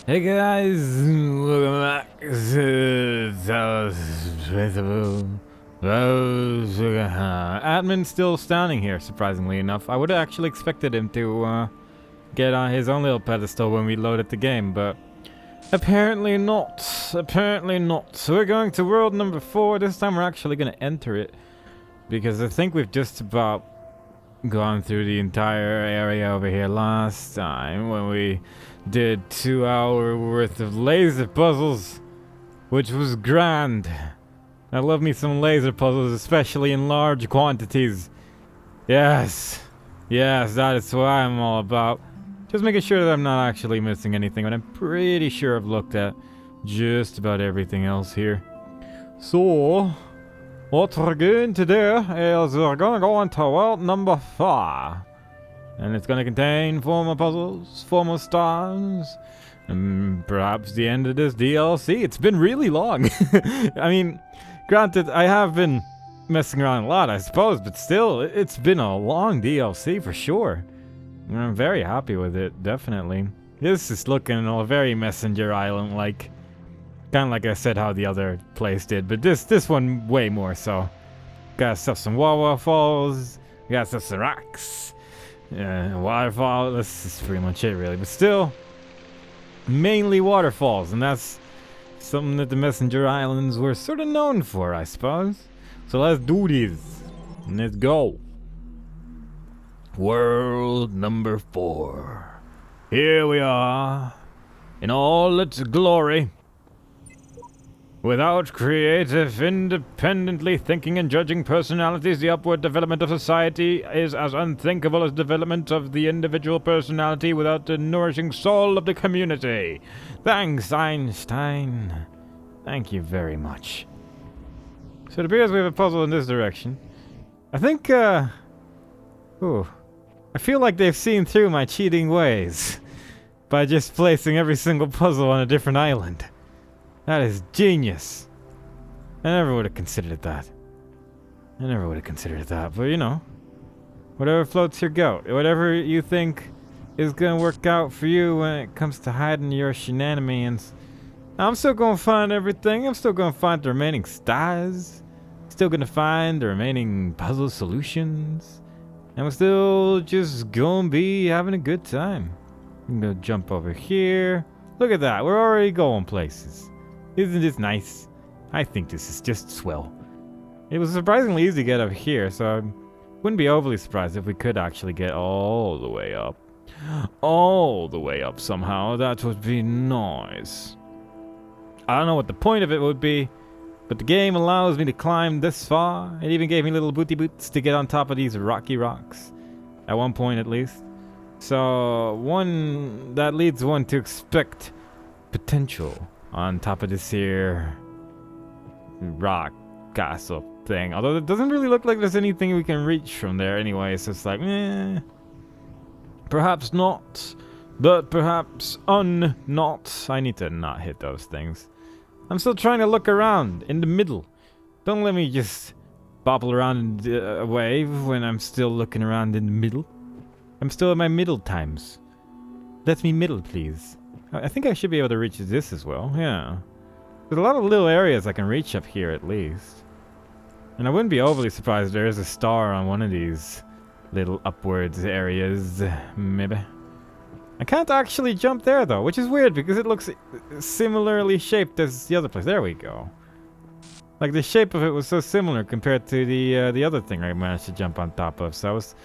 Hey guys, welcome back to Talos Principle. Admin's still standing here, surprisingly enough. I would have actually expected him to get on his own little pedestal when we loaded the game, but apparently not. Apparently not. So we're going to world number 4. This time we're actually going to enter it, because I think we've just about gone through the entire area over here last time when we did 2 hour worth of laser puzzles, which was grand. I love me some laser puzzles, especially in large quantities. Yes, that is what I'm all about. Just making sure that I'm not actually missing anything, but I'm pretty sure I've looked at just about everything else here. So what we're going to do is we're going to go into world number 4. And it's going to contain 4 more puzzles, 4 more stars, and perhaps the end of this DLC. It's been really long. I mean, granted, I have been messing around a lot, I suppose, but still, it's been a long DLC for sure. And I'm very happy with it, definitely. This is looking a very Messenger Island-like. Kind of like I said how the other place did, but this one way more so. Got stuff some waterfalls, got stuff some rocks. Waterfall, this is pretty much it really, but still, mainly waterfalls, and that's something that the Messenger Islands were sort of known for, I suppose. So let's do this, let's go. World number 4. Here we are, in all its glory. Without creative, independently thinking and judging personalities, the upward development of society is as unthinkable as development of the individual personality without the nourishing soul of the community. Thanks, Einstein. Thank you very much. So it appears we have a puzzle in this direction. I think, I feel like they've seen through my cheating ways by just placing every single puzzle on a different island. That is genius. I never would have considered that. But you know, whatever floats your goat. Whatever you think is gonna work out for you when it comes to hiding your shenanigans. I'm still gonna find everything. I'm still gonna find the remaining stars. Still gonna find the remaining puzzle solutions. And we're still just gonna be having a good time. I'm gonna jump over here. Look at that. We're already going places. Isn't this nice? I think this is just swell. It was surprisingly easy to get up here, so I wouldn't be overly surprised if we could actually get all the way up. All the way up somehow. That would be nice. I don't know what the point of it would be, but the game allows me to climb this far. It even gave me little booty boots to get on top of these rocky rocks. At one point at least. So that leads one to expect potential on top of this here rock castle thing. Although it doesn't really look like there's anything we can reach from there anyway, so it's like, perhaps not, but perhaps not. I need to not hit those things. I'm still trying to look around in the middle. Don't let me just bobble around a wave when I'm still looking around in the middle. I'm still in my middle times. Let me middle, please. I think I should be able to reach this as well, yeah. There's a lot of little areas I can reach up here at least. And I wouldn't be overly surprised if there is a star on one of these little upwards areas, maybe. I can't actually jump there though, which is weird because it looks similarly shaped as the other place. There we go. Like the shape of it was so similar compared to the other thing I managed to jump on top of, so I was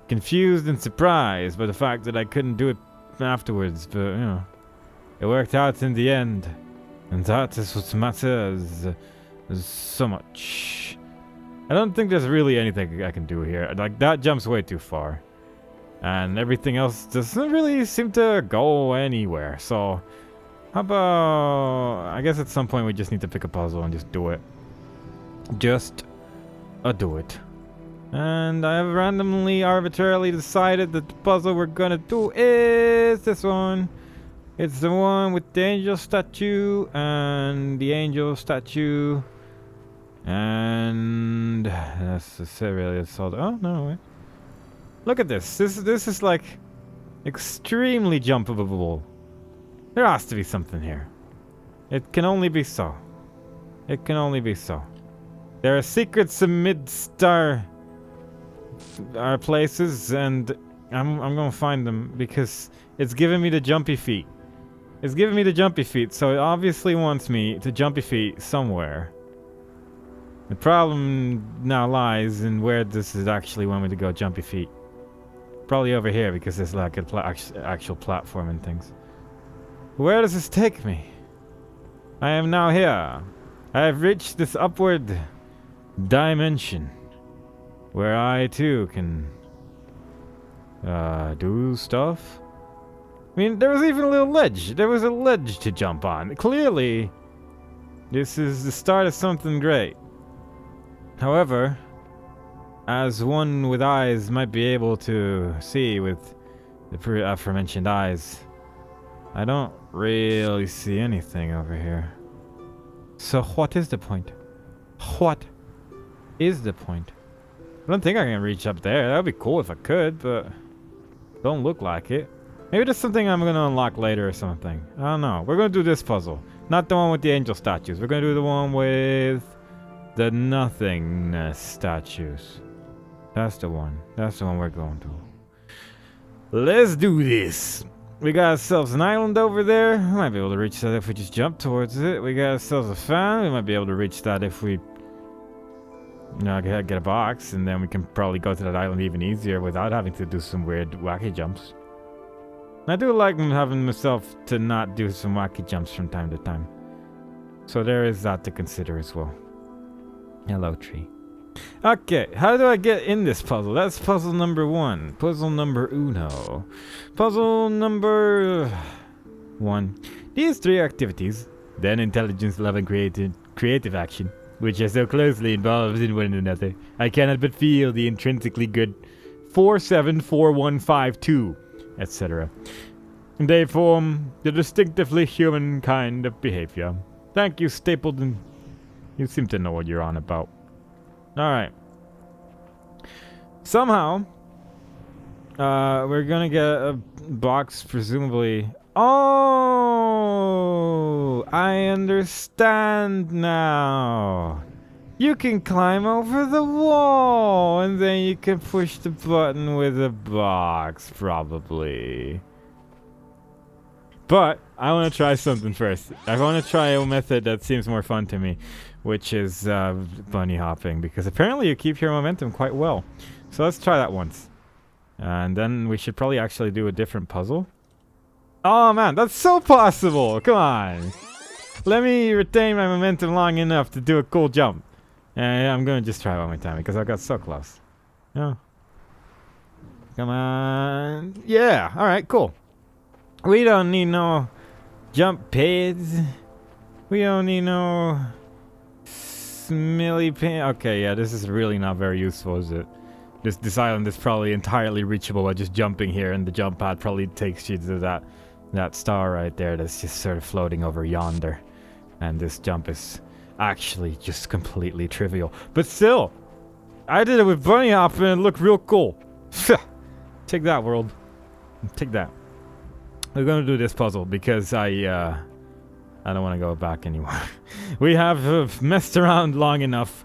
confused and surprised by the fact that I couldn't do it afterwards, but you know. It worked out in the end, and that is what matters so much. I don't think there's really anything I can do here. Like, that jumps way too far. And everything else doesn't really seem to go anywhere. So, how about... I guess at some point we just need to pick a puzzle and just do it. Just do it. And I have randomly, arbitrarily decided that the puzzle we're gonna do is this one. It's the one with the angel statue and the angel statue. And that's really assault. Oh no, wait. Look at this. This is like extremely jumpable. There has to be something here. It can only be so. It can only be so. There are secrets amidst our places, and I'm gonna find them because it's giving me the jumpy feet. It's giving me the jumpy feet, so it obviously wants me to jumpy feet somewhere. The problem now lies in where this is actually want me to go jumpy feet. Probably over here because there's like an actual platform and things. Where does this take me? I am now here. I have reached this upward dimension where I too can do stuff. I mean, there was even a little ledge. There was a ledge to jump on. Clearly, this is the start of something great. However, as one with eyes might be able to see with the aforementioned eyes, I don't really see anything over here. So what is the point? What is the point? I don't think I can reach up there. That would be cool if I could, but don't look like it. Maybe there's something I'm going to unlock later or something. I don't know. We're going to do this puzzle. Not the one with the angel statues. We're going to do the one with the nothingness statues. That's the one. That's the one we're going to. Let's do this. We got ourselves an island over there. We might be able to reach that if we just jump towards it. We got ourselves a fan. We might be able to reach that if we, get a box, and then we can probably go to that island even easier without having to do some weird wacky jumps. I do like having myself to not do some wacky jumps from time to time. So there is that to consider as well. Hello, tree. Okay, how do I get in this puzzle? That's puzzle number 1. Puzzle number uno. Puzzle number 1. These 3 activities, then intelligence, love, and creative action, which are so closely involved in one another, I cannot but feel the intrinsically good 474152, etc. They form the distinctively human kind of behavior. Thank you, Stapleton. You seem to know what you're on about. Alright. Somehow, we're gonna get a box, presumably. Oh! I understand now. You can climb over the wall, and then you can push the button with a box, probably. But I want to try something first. I want to try a method that seems more fun to me, which is bunny hopping, because apparently you keep your momentum quite well. So let's try that once. And then we should probably actually do a different puzzle. Oh man, that's so possible! Come on! Let me retain my momentum long enough to do a cool jump. And I'm gonna just try one more time because I got so close. Yeah. Come on. Yeah, alright, cool. We don't need no jump pads. We don't need no smelly pan. Okay, yeah, this is really not very useful, is it? This island is probably entirely reachable by just jumping here, and the jump pad probably takes you to that star right there that's just sort of floating over yonder. And this jump is actually just completely trivial. But still, I did it with bunny hopping and it looked real cool. Take that, world. Take that. We're gonna do this puzzle because I don't want to go back anymore. We have messed around long enough.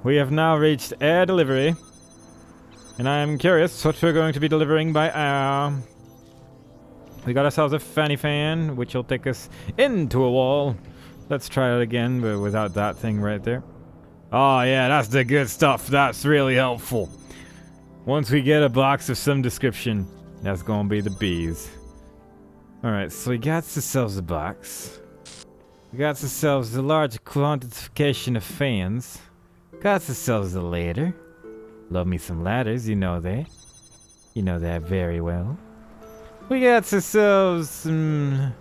We have now reached air delivery. And I am curious what we're going to be delivering by air. We got ourselves a fanny fan, which will take us into a wall. Let's try it again, but without that thing right there. Oh yeah, that's the good stuff. That's really helpful. Once we get a box of some description, that's gonna be the bees. Alright, so we got ourselves a box. We got ourselves a large quantification of fans. Got ourselves a ladder. Love me some ladders, you know that. You know that very well. We got ourselves some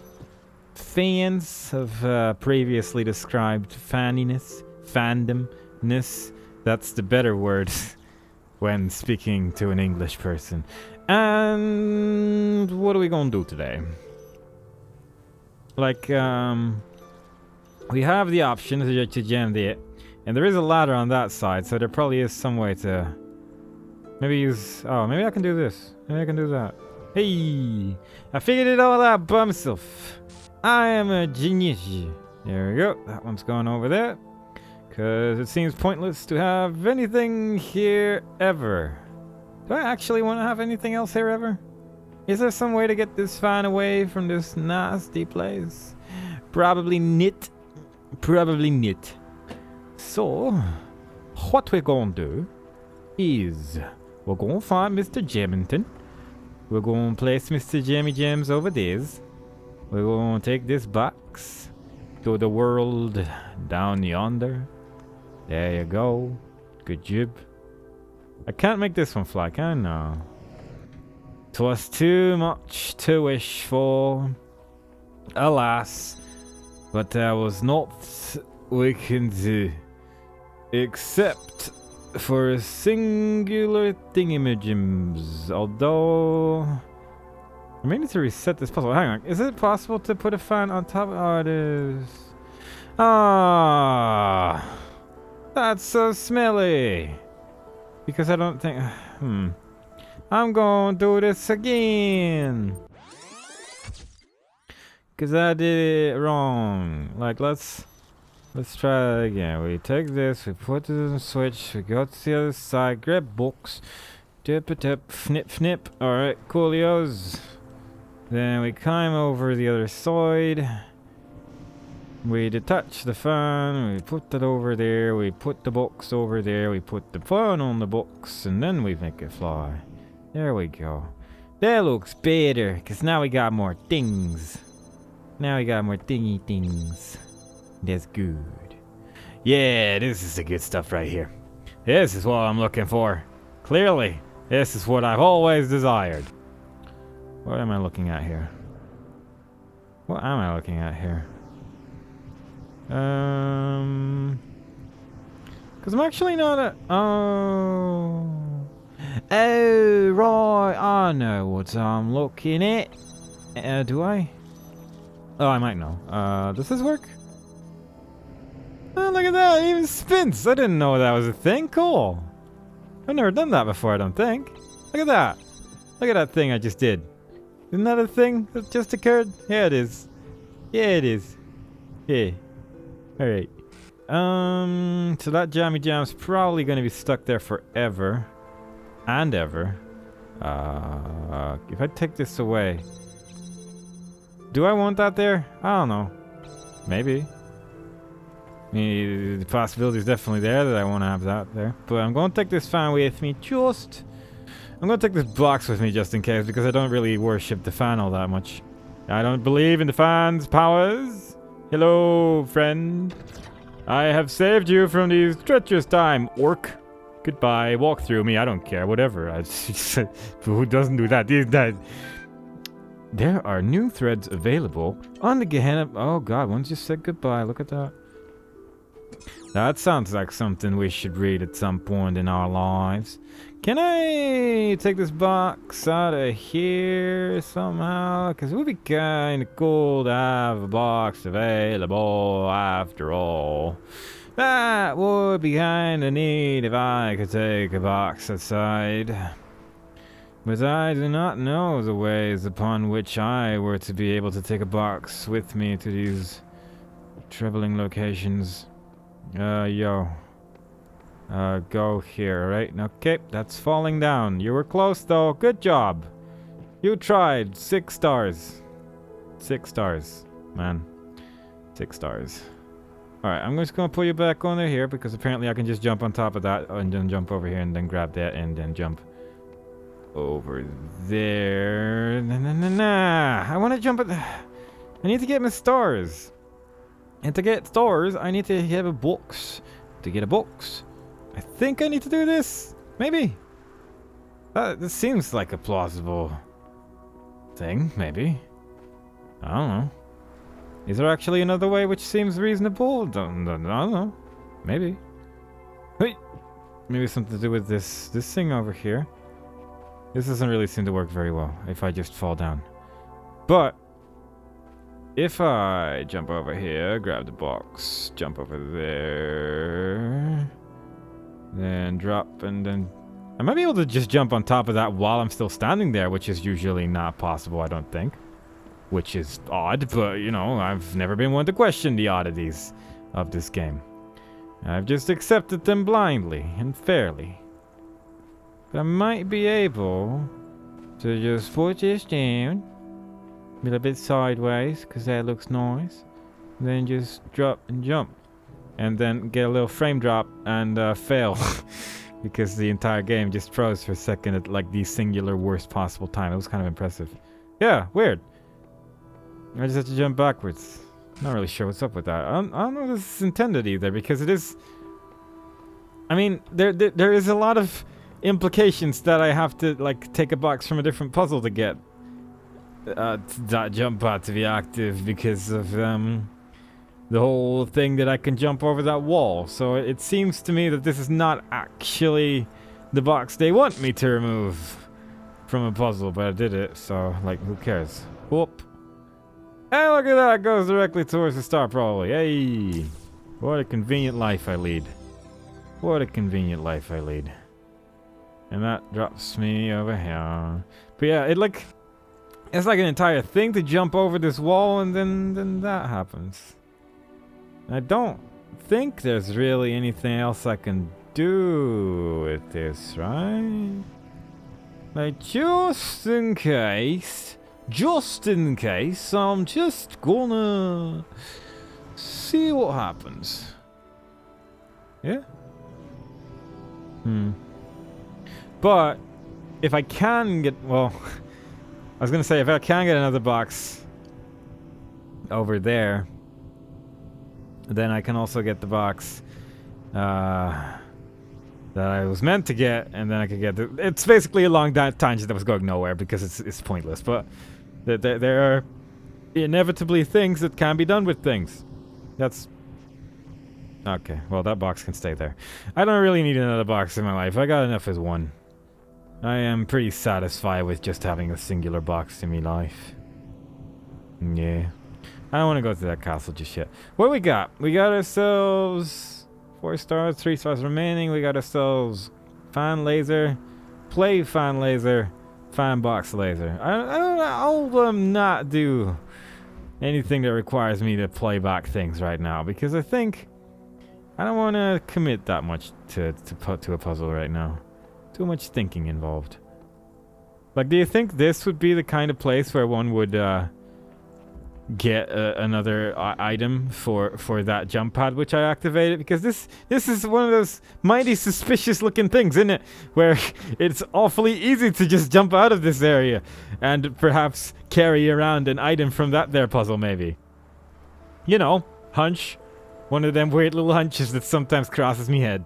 fans of previously described fanniness, fandomness. That's the better word when speaking to an English person. And what are we gonna do today? Like, we have the option to jam it, and there is a ladder on that side, so there probably is some way to maybe use. Oh, maybe I can do this. Maybe I can do that. Hey, I figured it all out by myself. I am a genius. There we go. That one's going over there. Because it seems pointless to have anything here ever. Do I actually want to have anything else here ever? Is there some way to get this fan away from this nasty place? Probably not. Probably not. So, what we're going to do is we're going to find Mr. Jemington. We're going to place Mr. Jemmy Gems over there. We're going to take this box to the world down yonder. There you go. Good job. I can't make this one fly, can I? No. 'Twas too much to wish for. Alas. But there was naught we can do. Except for a singular thingamajims. Although... I may need to reset this puzzle. Hang on. Is it possible to put a fan on top? Oh, it is. Ah, that's so smelly. Because I don't think... I'm gonna do this again. Because I did it wrong. Like, let's try it again. We take this, we put it in the switch, we go to the other side, grab books. Dip-a-dip, fnip. Alright, coolios. Then we climb over the other side. We detach the fan, we put that over there, we put the box over there, we put the fan on the box, and then we make it fly. There we go. That looks better, because now we got more things. Now we got more thingy things. That's good. Yeah, this is the good stuff right here. This is what I'm looking for. Clearly, this is what I've always desired. What am I looking at here? What am I looking at here? Because I'm actually not a... Oh, right. I know what I'm looking at. Do I? Oh, I might know. Does this work? Oh, look at that. It even spins. I didn't know that was a thing. Cool. I've never done that before, I don't think. Look at that. Look at that thing I just did. Isn't that a thing that just occurred? Yeah, it is. Yeah, it is. Yeah. Alright. So that jammy jam's probably going to be stuck there forever. And ever. If I take this away... Do I want that there? I don't know. Maybe. I mean, the possibility is definitely there that I want to have that there. But I'm going to take this fan with me just... I'm going to take this box with me just in case, because I don't really worship the fan all that much. I don't believe in the fan's powers. Hello, friend. I have saved you from these treacherous time, orc. Goodbye. Walk through me. I don't care. Whatever. Who doesn't do that? There are new threads available on the Gehenna. Oh god, one just said goodbye. Look at that. That sounds like something we should read at some point in our lives. Can I take this box out of here somehow? Because it would be kind of cool to have a box available after all. That would be kind of neat if I could take a box outside. But I do not know the ways upon which I were to be able to take a box with me to these traveling locations. Go here, right? Okay, that's falling down. You were close though. Good job. You tried. 6 stars. 6 stars, man. 6 stars. Alright, I'm just gonna pull you back on here because apparently I can just jump on top of that and then jump over here and then grab that and then jump over there. Nah. I want to jump at... I need to get my stars. And to get stars, I need to have a box. To get a box, I think I need to do this. Maybe. This seems like a plausible thing. Maybe. I don't know. Is there actually another way which seems reasonable? I don't know. Maybe. Hey. Maybe something to do with this thing over here. This doesn't really seem to work very well if I just fall down. But if I jump over here, grab the box, jump over there, then drop and then... I might be able to just jump on top of that while I'm still standing there, which is usually not possible, I don't think. Which is odd, but, you know, I've never been one to question the oddities of this game. I've just accepted them blindly and fairly. But I might be able to just put this down a little bit sideways, because that looks nice. Then just drop and jump. And then get a little frame drop and fail. Because the entire game just froze for a second at like the singular worst possible time. It was kind of impressive. Yeah, weird. I just have to jump backwards. Not really sure what's up with that. I don't know if this is intended either, because it is... I mean, there is a lot of implications that I have to like take a box from a different puzzle to get that jump pad to be active, because of the whole thing that I can jump over that wall. So it seems to me that this is not actually the box they want me to remove from a puzzle, but I did it, so like who cares? Whoop. Hey, look at that, it goes directly towards the star probably. Hey, what a convenient life I lead. What a convenient life I lead. And that drops me over here. But yeah, it's like an entire thing to jump over this wall, and then that happens. I don't think there's really anything else I can do with this, right? Like, just in case, I'm just gonna see what happens. Yeah? But, if I can get, well, I was gonna say, if I can get another box over there, then I can also get the box that I was meant to get, and then I could get the... It's basically a long tangent that was going nowhere because it's pointless, but there are inevitably things that can be done with things. That's... Okay, well, that box can stay there. I don't really need another box in my life. I got enough as one. I am pretty satisfied with just having a singular box in my life. Yeah. I don't want to go to that castle just yet. What do we got? We got ourselves 4 stars, 3 stars remaining. We got ourselves fan laser, play fan laser, fan box laser. I'll not do anything that requires me to play back things right now, because I think I don't want to commit that much to a puzzle right now. Too much thinking involved. Like, do you think this would be the kind of place where one would get another item for that jump pad which I activated? Because this is one of those mighty suspicious looking things, isn't it? Where it's awfully easy to just jump out of this area and perhaps carry around an item from that there puzzle, maybe. You know, hunch. One of them weird little hunches that sometimes crosses me head.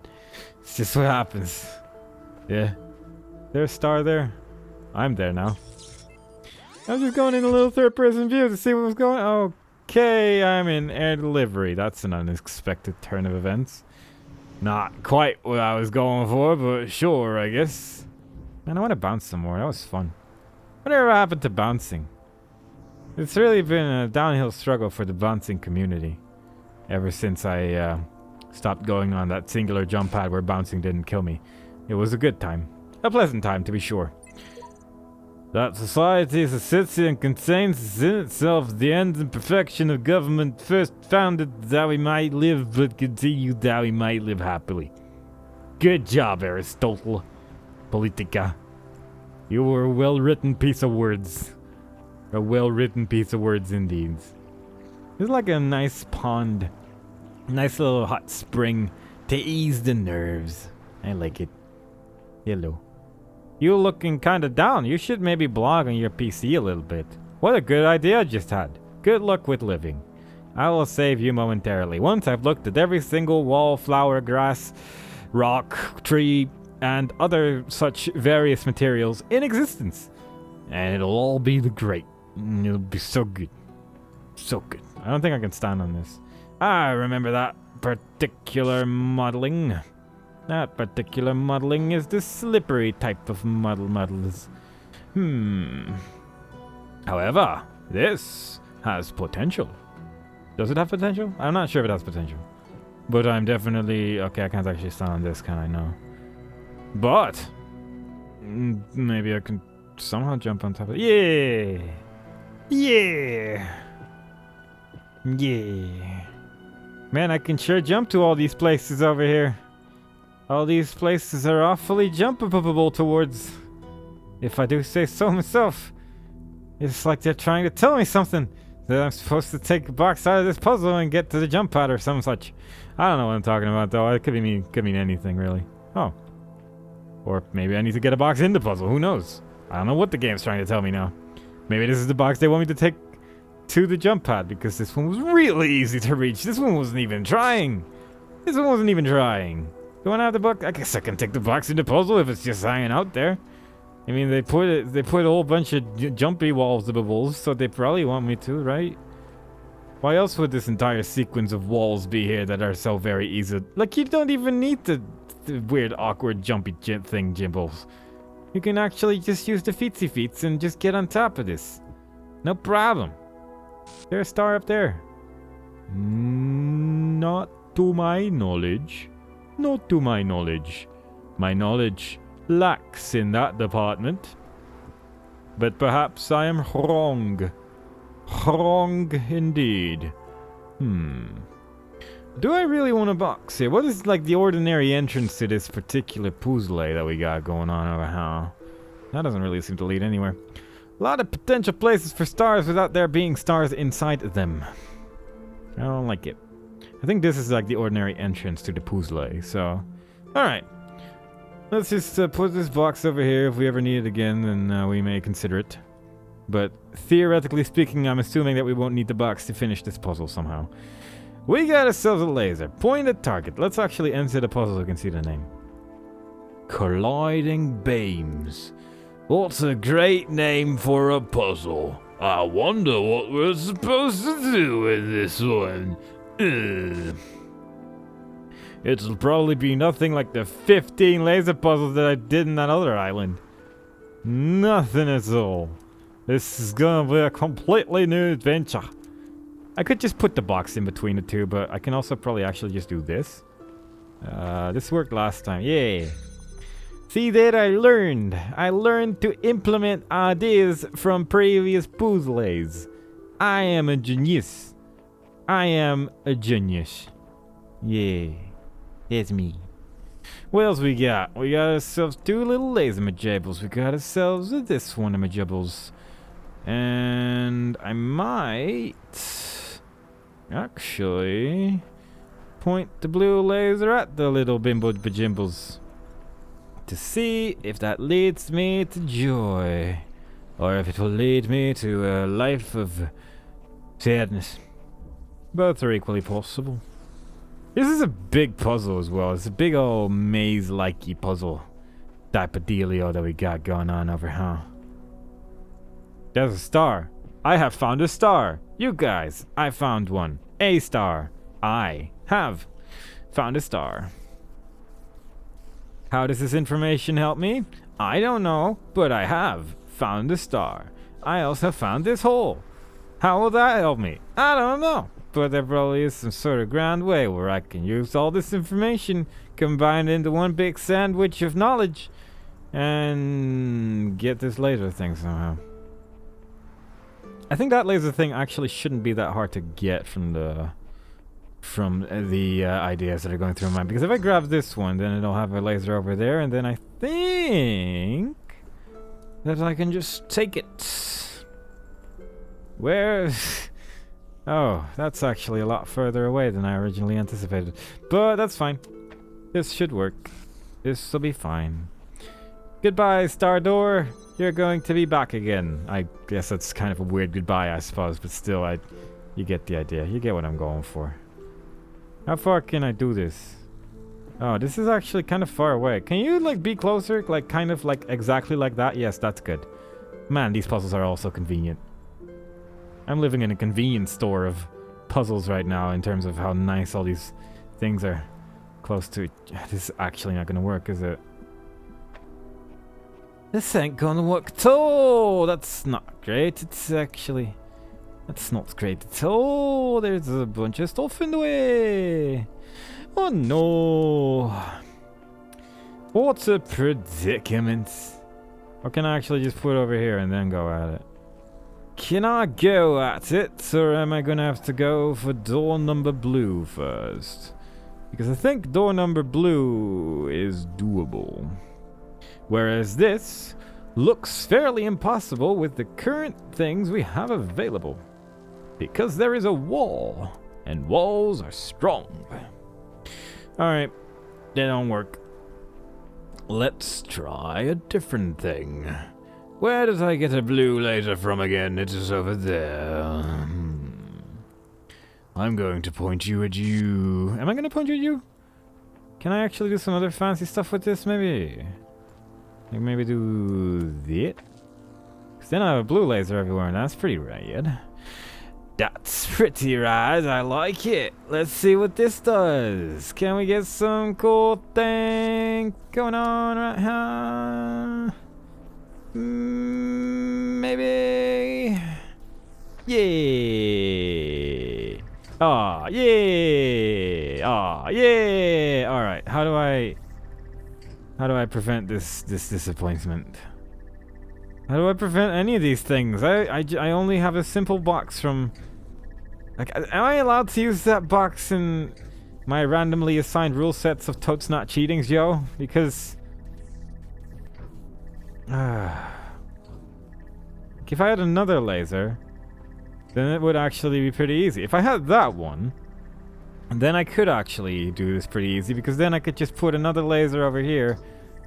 It's just what happens. Yeah. There's a star there. I'm there now. I was just going in a little third-person view to see what was going on. Okay, I'm in air delivery. That's an unexpected turn of events. Not quite what I was going for, but sure, I guess. Man, I want to bounce some more. That was fun. Whatever happened to bouncing? It's really been a downhill struggle for the bouncing community ever since I stopped going on that singular jump pad where bouncing didn't kill me. It was a good time. A pleasant time, to be sure. That society is a city and contains in itself the end and perfection of government, first founded that we might live, but continued that we might live happily. Good job, Aristotle. Politica. You were a well-written piece of words. A well-written piece of words indeed. It's like a nice pond. Nice little hot spring to ease the nerves. I like it. Hello. You looking kinda down. You should maybe blog on your PC a little bit. What a good idea I just had. Good luck with living. I will save you momentarily. Once I've looked at every single wall, flower, grass, rock, tree, and other such various materials in existence. And it'll all be great. It'll be so good. So good. I don't think I can stand on this. I remember that particular modeling. That particular modeling is the slippery type of models. However, this has potential. Does it have potential? I'm not sure if it has potential. But I'm definitely... Okay, I can't actually stand on this, can I? No. But Maybe I can somehow jump on top of it. Yeah! Yeah! Yeah! Man, I can sure jump to all these places over here. All these places are awfully jumpable towards, if I do say so myself. It's like they're trying to tell me something. That I'm supposed to take a box out of this puzzle and get to the jump pad or some such. I don't know what I'm talking about though. It could mean anything really. Oh. Or maybe I need to get a box in the puzzle. Who knows? I don't know what the game's trying to tell me now. Maybe this is the box they want me to take to the jump pad because this one was really easy to reach. This one wasn't even trying. This one wasn't even trying. You want to have the box? I guess I can take the box in the puzzle if it's just hanging out there. I mean, they put a whole bunch of jumpy walls of bubbles, so they probably want me to, right? Why else would this entire sequence of walls be here that are so very easy? Like, you don't even need the weird, awkward, jumpy thing, Jimbles. You can actually just use the feetsy feets and just get on top of this. No problem. There's a star up there. Not to my knowledge. Not to my knowledge. My knowledge lacks in that department. But perhaps I am wrong. Wrong indeed. Do I really want a box here? What is like the ordinary entrance to this particular puzzle that we got going on over here? That doesn't really seem to lead anywhere. A lot of potential places for stars without there being stars inside them. I don't like it. I think this is like the ordinary entrance to the puzzle, so... Alright. Let's just put this box over here. If we ever need it again, then we may consider it. But theoretically speaking, I'm assuming that we won't need the box to finish this puzzle somehow. We got ourselves a laser. Point at target. Let's actually enter the puzzle so we can see the name. Colliding Beams. What's a great name for a puzzle? I wonder what we're supposed to do in this one. It'll probably be nothing like the 15 laser puzzles that I did in that other island. Nothing at all. This is gonna be a completely new adventure. I could just put the box in between the two, but I can also probably actually just do this. This worked last time. Yay. See there, I learned. I learned to implement ideas from previous puzzles. I am a genius. I am a genius. Yeah. It's me. What else we got? We got ourselves two little laser majibbles. We got ourselves this one of majibbles. And I might actually point the blue laser at the little bimbo bajimbles to see if that leads me to joy or if it will lead me to a life of sadness. Both are equally possible. This is a big puzzle as well. It's a big old maze-likey puzzle type of dealio that we got going on over here. There's a star. I have found a star. You guys, I found one. A star. I have found a star. How does this information help me? I don't know, but I have found a star. I also found this hole. How will that help me? I don't know. But there probably is some sort of grand way where I can use all this information, combine it into one big sandwich of knowledge, and get this laser thing somehow. I think that laser thing actually shouldn't be that hard to get from the ideas that are going through my mind. Because if I grab this one, then it'll have a laser over there, and then I think that I can just take it. Where? Oh, that's actually a lot further away than I originally anticipated. But that's fine. This should work. This will be fine. Goodbye, Star Door. You're going to be back again. I guess that's kind of a weird goodbye, I suppose, but still, you get the idea. You get what I'm going for. How far can I do this? Oh, this is actually kind of far away. Can you, like, be closer? Like, kind of, like, exactly like that? Yes, that's good. Man, these puzzles are also convenient. I'm living in a convenience store of puzzles right now in terms of how nice all these things are close to. This is actually not going to work, is it? This ain't going to work at all. That's not great. It's actually... That's not great at all. There's a bunch of stuff in the way. Oh no. What a predicament. Or can I actually just put it over here and then go at it? Can I go at it, or am I gonna have to go for door number blue first? Because I think door number blue is doable. Whereas this looks fairly impossible with the current things we have available. Because there is a wall, and walls are strong. Alright, they don't work. Let's try a different thing. Where did I get a blue laser from again? It is over there. I'm going to point you at you. Am I going to point you at you? Can I actually do some other fancy stuff with this, maybe? Like maybe do that? Because then I have a blue laser everywhere, and that's pretty rad. That's pretty rad. I like it. Let's see what this does. Can we get some cool thing going on right here? Maybe. Yeah. Aw, yeah. Aw, yeah. All right. How do I prevent this disappointment? How do I prevent any of these things? I only have a simple box from... Like, am I allowed to use that box in my randomly assigned rule sets of Totes Not Cheatings, yo? Because... if I had another laser, then it would actually be pretty easy. If I had that one, then I could actually do this pretty easy, because then I could just put another laser over here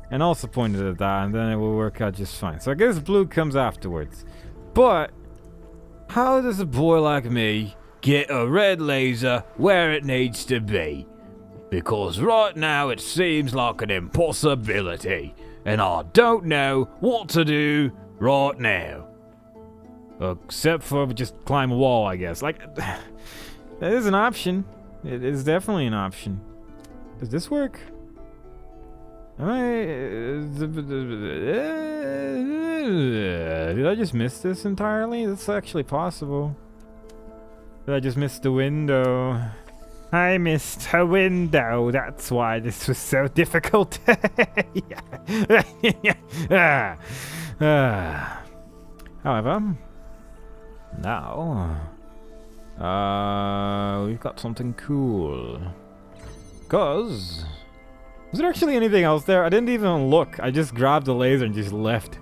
and also point it at that, and then it will work out just fine. So I guess blue comes afterwards. But how does a boy like me get a red laser where it needs to be? Because right now it seems like an impossibility, and I don't know what to do right now. Except for just climb a wall, I guess. Like, that is an option. It is definitely an option. Does this work? Am I... did I just miss this entirely? That's actually possible. Did I just miss the window? I missed a window. That's why this was so difficult. However, now we've got something cool. Cause was there actually anything else there? I didn't even look. I just grabbed the laser and just left.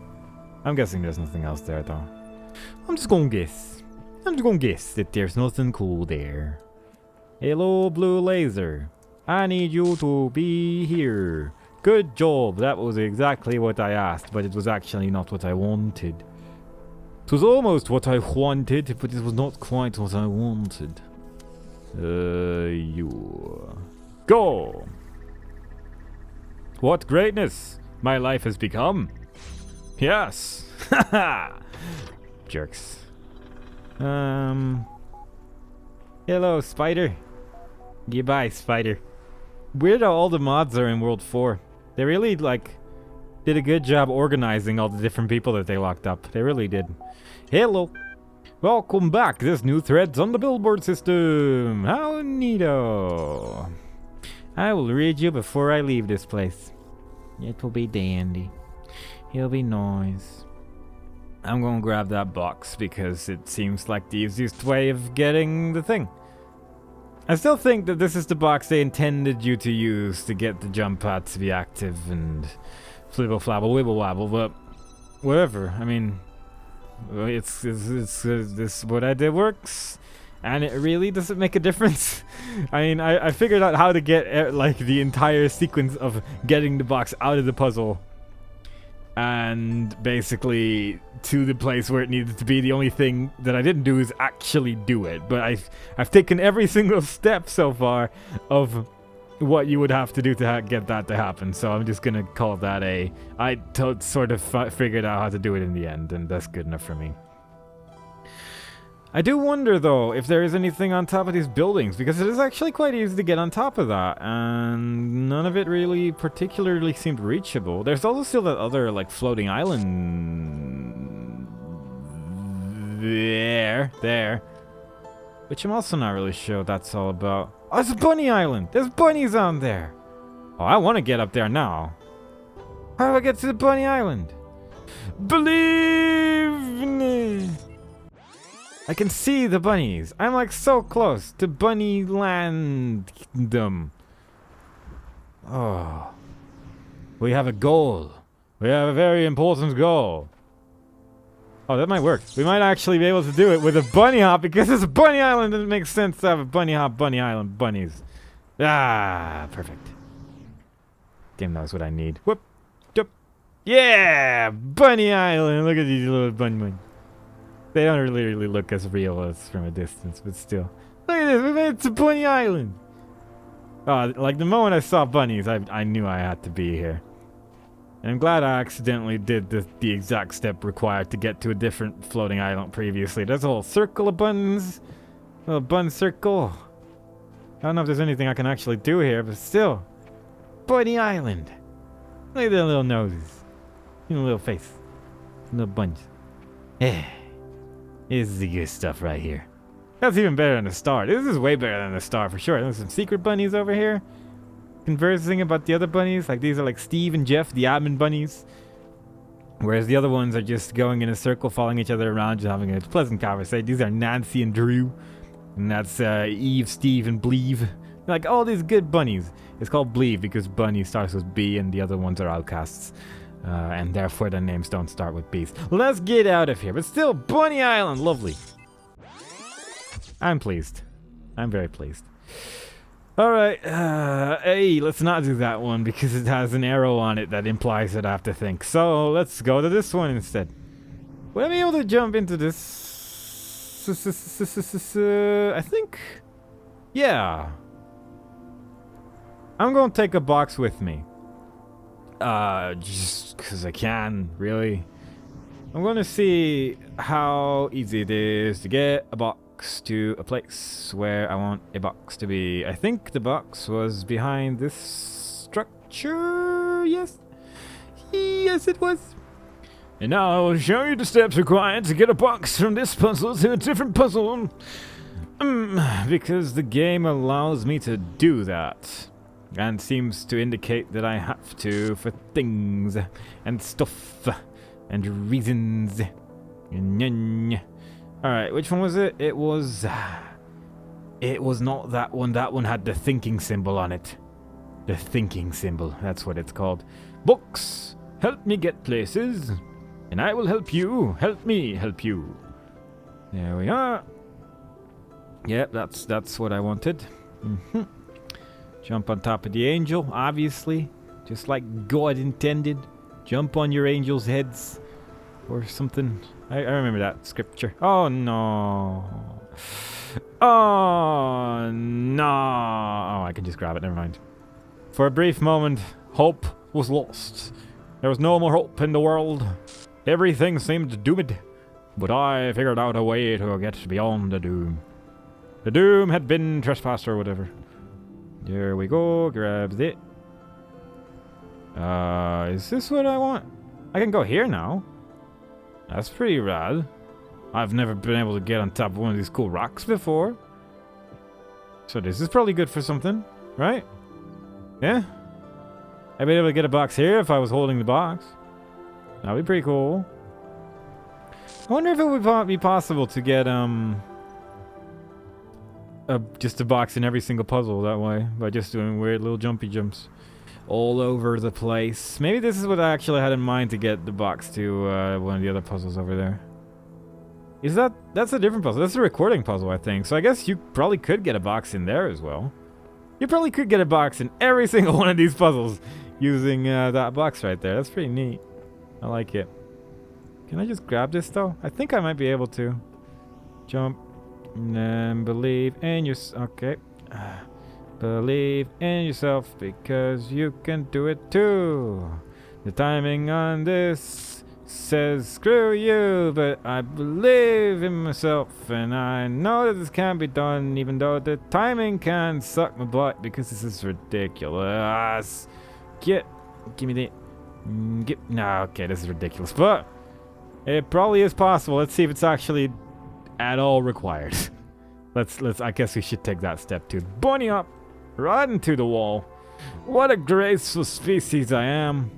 I'm guessing there's nothing else there though. I'm just gonna guess that there's nothing cool there. Hello, blue laser. I need you to be here. Good job. That was exactly what I asked, but it was actually not what I wanted. It was almost what I wanted, but it was not quite what I wanted. You. Go! What greatness my life has become. Yes. Haha. Jerks. Hello, spider. Goodbye, spider. Weird how all the mods are in World 4. They really, did a good job organizing all the different people that they locked up. They really did. Hello. Welcome back. There's new threads on the billboard system. How neato. I will read you before I leave this place. It will be dandy. It'll be nice. I'm gonna grab that box because it seems like the easiest way of getting the thing. I still think that this is the box they intended you to use to get the jump pad to be active and flibble flabble wibble wabble, but whatever. I mean, it's this what I did works, and it really doesn't make a difference. I mean, I figured out how to get the entire sequence of getting the box out of the puzzle and basically to the place where it needed to be. The only thing that I didn't do is actually do it, but I've taken every single step so far of what you would have to do to get that to happen. So I'm just gonna call that I sort of figured out how to do it in the end, and that's good enough for me. I do wonder though if there is anything on top of these buildings, because it is actually quite easy to get on top of that, and none of it really particularly seemed reachable. There's also still that other floating island there, which I'm also not really sure what that's all about. Oh, it's a bunny island. There's bunnies on there. Oh, I want to get up there now. How do I get to the bunny island? Believe in me. I can see the bunnies. I'm like so close to bunny landdom. Oh. We have a goal. We have a very important goal. Oh, that might work. We might actually be able to do it with a bunny hop because it's a bunny island and it makes sense to have a bunny hop, bunny island, bunnies. Ah, perfect. Damn, that was what I need. Whoop. Whoop. Yeah! Bunny island! Look at these little bunny. They don't really look as real as from a distance, but still. Look at this, we made it to Bunny Island! Like the moment I saw bunnies, I knew I had to be here. And I'm glad I accidentally did the exact step required to get to a different floating island previously. There's a whole circle of buns. A little bun circle. I don't know if there's anything I can actually do here, but still. Bunny Island. Look at their little noses. And a little face. Little buns. Eh. This is the good stuff right here. That's even better than the star. This is way better than the star for sure. There's some secret bunnies over here. Conversing about the other bunnies. Like these are like Steve and Jeff, the admin bunnies. Whereas the other ones are just going in a circle, following each other around, just having a pleasant conversation. These are Nancy and Drew. And that's Eve, Steve, and Believe. Like all these good bunnies. It's called Believe because bunny starts with B and the other ones are outcasts. And therefore the names don't start with B's. Let's get out of here. But still, Bunny Island. Lovely. I'm pleased. I'm very pleased. Alright. Hey, let's not do that one because it has an arrow on it that implies that I have to think. So let's go to this one instead. Would I be able to jump into this? I think... Yeah. I'm going to take a box with me. Just because I can, really. I'm going to see how easy it is to get a box to a place where I want a box to be. I think the box was behind this structure, yes? Yes, it was. And now I will show you the steps required to get a box from this puzzle to a different puzzle. Because the game allows me to do that. And seems to indicate that I have to for things and stuff and reasons. Alright, which one was it? It was not that one. That one had the thinking symbol on it. The thinking symbol, that's what it's called. Books, help me get places. And I will help you. Help me help you. There we are. Yep, that's what I wanted. Jump on top of the angel, obviously. Just like God intended. Jump on your angels' heads. Or something. I remember that scripture. Oh, no. Oh, no. Oh, I can just grab it. Never mind. For a brief moment, hope was lost. There was no more hope in the world. Everything seemed doomed. But I figured out a way to get beyond the doom. The doom had been trespassed or whatever. There we go, grabs it. Is this what I want? I can go here now. That's pretty rad. I've never been able to get on top of one of these cool rocks before. So this is probably good for something, right? Yeah? I'd be able to get a box here if I was holding the box. That'd be pretty cool. I wonder if it would be possible to get, just a box in every single puzzle that way by just doing weird little jumpy jumps all over the place. Maybe this is what I actually had in mind to get the box to one of the other puzzles over there. That's a different puzzle. That's a recording puzzle, I think. So I guess you probably could get a box in there as well. You probably could get a box in every single one of these puzzles using that box right there. That's pretty neat. I like it. Can I just grab this though? I think I might be able to. Jump. And believe in yourself. Okay. Believe in yourself because you can do it too. The timing on this says screw you, but I believe in myself and I know that this can be done even though the timing can suck my butt because this is ridiculous. Give me the... No, okay, this is ridiculous, but it probably is possible. Let's see if it's actually at all required. I guess we should take that step too. Bunny up, right into the wall. What a graceful species I am.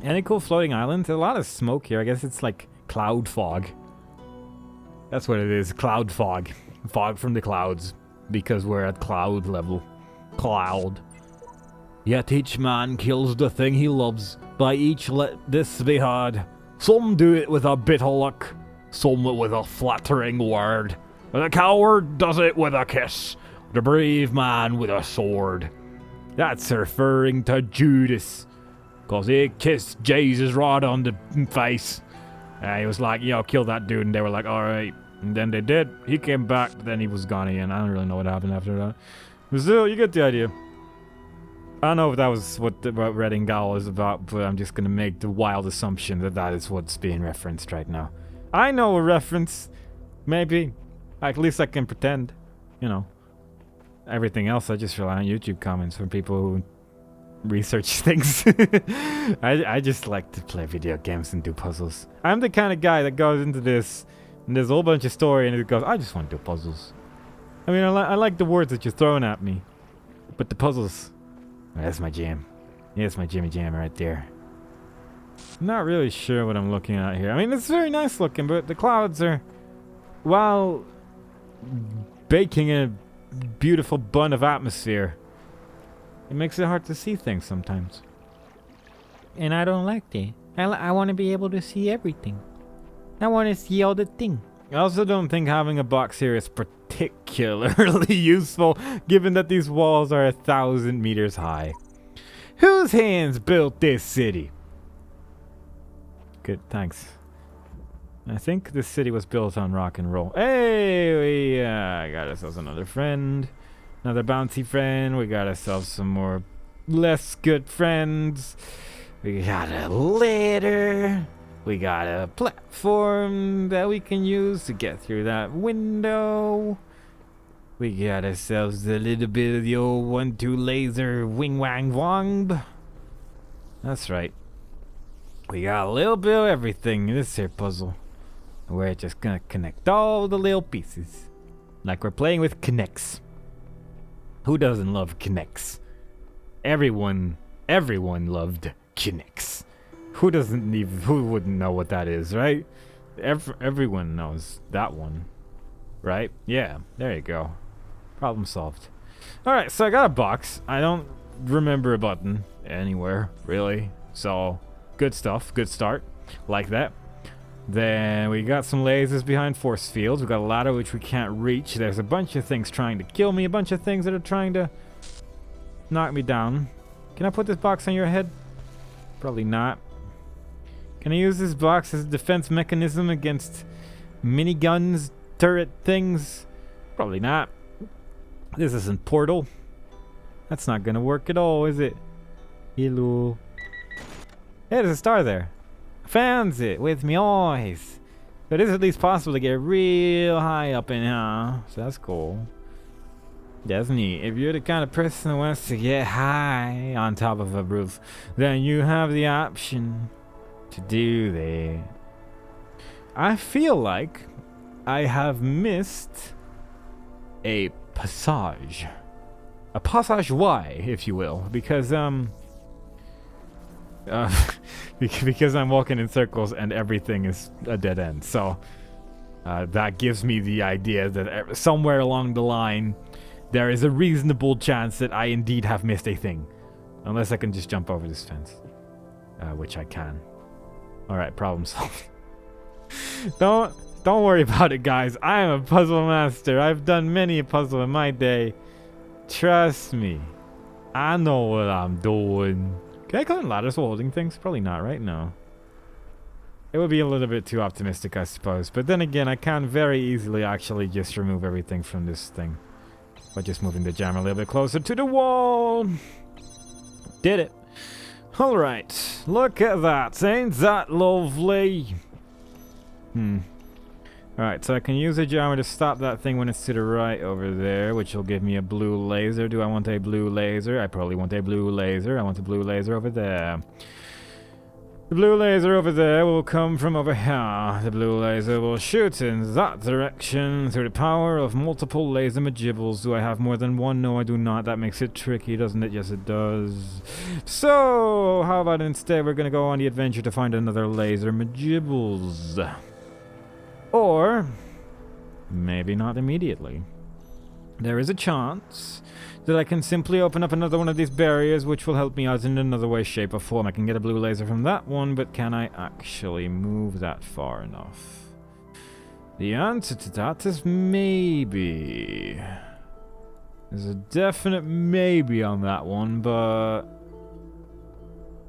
Any cool floating islands? There's a lot of smoke here. I guess it's like cloud fog. That's what it is, cloud fog. Fog from the clouds. Because we're at cloud level. Cloud. Yet each man kills the thing he loves. By each let this be heard. Some do it with a bit of luck. Some with a flattering word. The coward does it with a kiss. The brave man with a sword. That's referring to Judas. Cause he kissed Jesus right on the face. He was like, yo, kill that dude. And they were like, alright. And then they did. He came back, but then he was gone again. I don't really know what happened after that. But still, you get the idea. I don't know if that was what Red and Gal is about, but I'm just gonna make the wild assumption that that is what's being referenced right now. I know a reference. Maybe. At least I can pretend. You know. Everything else, I just rely on YouTube comments from people who research things. I just like to play video games and do puzzles. I'm the kind of guy that goes into this and there's a whole bunch of story and it goes, I just want to do puzzles. I mean, I like the words that you're throwing at me, but the puzzles, that's my jam. Yeah, it's my Jimmy Jam right there. I'm not really sure what I'm looking at here. I mean, it's very nice looking, but the clouds are, while baking a beautiful bun of atmosphere, it makes it hard to see things sometimes. And I don't like that. I want to be able to see everything. I want to see all the things. I also don't think having a box here is particularly useful, given that these walls are 1,000 meters high. Whose hands built this city? Good, thanks. I think this city was built on rock and roll. Hey, we got ourselves another friend. Another bouncy friend. We got ourselves some more less good friends. We got a ladder. We got a platform that we can use to get through that window. We got ourselves a little bit of the old 1-2 laser wing wang wong. That's right. We got a little bit of everything in this here puzzle. We're just gonna connect all the little pieces. Like we're playing with Kinects. Who doesn't love Kinects? Everyone loved Kinects. Who wouldn't know what that is, right? Everyone knows that one. Right? Yeah, there you go. Problem solved. Alright, so I got a box. I don't remember a button anywhere, really. So, good stuff. Good start. Like that. Then we got some lasers behind force fields. We got a ladder which we can't reach. There's a bunch of things trying to kill me. A bunch of things that are trying to knock me down. Can I put this box on your head? Probably not. Can I use this box as a defense mechanism against miniguns, turret things? Probably not. This isn't Portal. That's not gonna work at all, is it? Hello. Hey, there's a star there. Found it with me eyes. But it is at least possible to get real high up in here. So that's cool. That's neat. If you're the kind of person who wants to get high on top of a roof, then you have the option to do that. I feel like I have missed a passage. A passageway, if you will. Because, because I'm walking in circles and everything is a dead end. So, that gives me the idea that somewhere along the line, there is a reasonable chance that I indeed have missed a thing. Unless I can just jump over this fence. Which I can. Alright, problem solved. Don't worry about it, guys. I am a puzzle master. I've done many a puzzle in my day. Trust me. I know what I'm doing. Can I climb ladders while holding things? Probably not, right? No. It would be a little bit too optimistic, I suppose. But then again, I can very easily actually just remove everything from this thing. By just moving the jammer a little bit closer to the wall. Did it. Alright. Look at that. Ain't that lovely? Alright, so I can use the jammer to stop that thing when it's to the right over there, which will give me a blue laser. Do I want a blue laser? I probably want a blue laser. I want a blue laser over there. The blue laser over there will come from over here. The blue laser will shoot in that direction through the power of multiple laser majibbles. Do I have more than one? No, I do not. That makes it tricky, doesn't it? Yes, it does. So, how about instead we're going to go on the adventure to find another laser majibbles. Or, maybe not immediately. There is a chance that I can simply open up another one of these barriers, which will help me out in another way, shape, or form. I can get a blue laser from that one, but can I actually move that far enough? The answer to that is maybe. There's a definite maybe on that one, but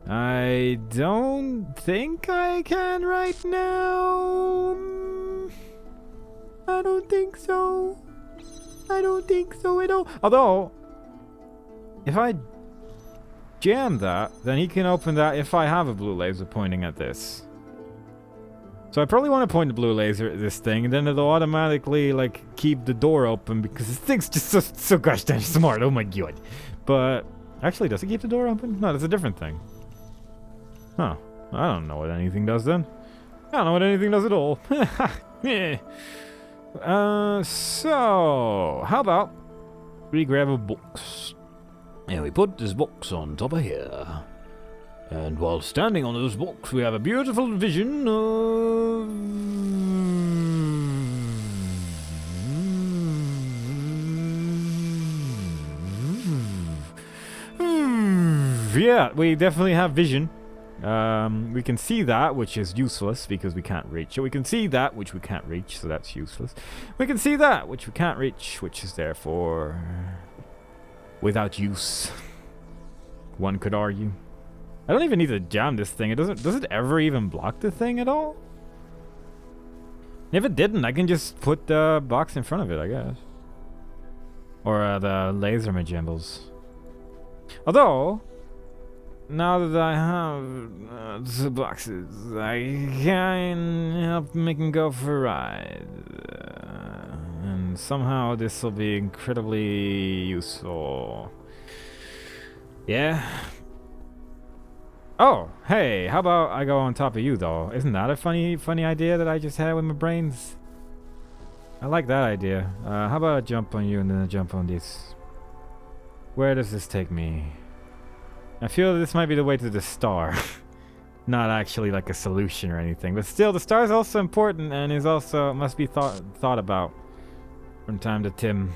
I don't think I can right now. I don't think so. I don't think so at all. Although, if I jam that, then he can open that if I have a blue laser pointing at this. So I probably want to point the blue laser at this thing, and then it'll automatically, like, keep the door open, because this thing's just so gosh damn smart. Oh my god. But, actually, does it keep the door open? No, that's a different thing. Huh. I don't know what anything does then. I don't know what anything does at all. Yeah. So, how about we grab a box and we put this box on top of here, and while standing on this box we have a beautiful vision of yeah, we definitely have vision. We can see that, which is useless because we can't reach it. We can see that, which we can't reach, so that's useless. We can see that, which we can't reach, which is therefore without use. One could argue. I don't even need to jam this thing. Does it ever even block the thing at all? If it didn't, I can just put the box in front of it, I guess. Or the laser majimbles. Although, now that I have the boxes, I can help make them go for a ride. And somehow this will be incredibly useful. Yeah? Oh, hey, how about I go on top of you, though? Isn't that a funny idea that I just had with my brains? I like that idea. How about I jump on you and then I jump on this? Where does this take me? I feel this might be the way to the star. Not actually like a solution or anything, but still, the star is also important and is also must be thought about from time to time.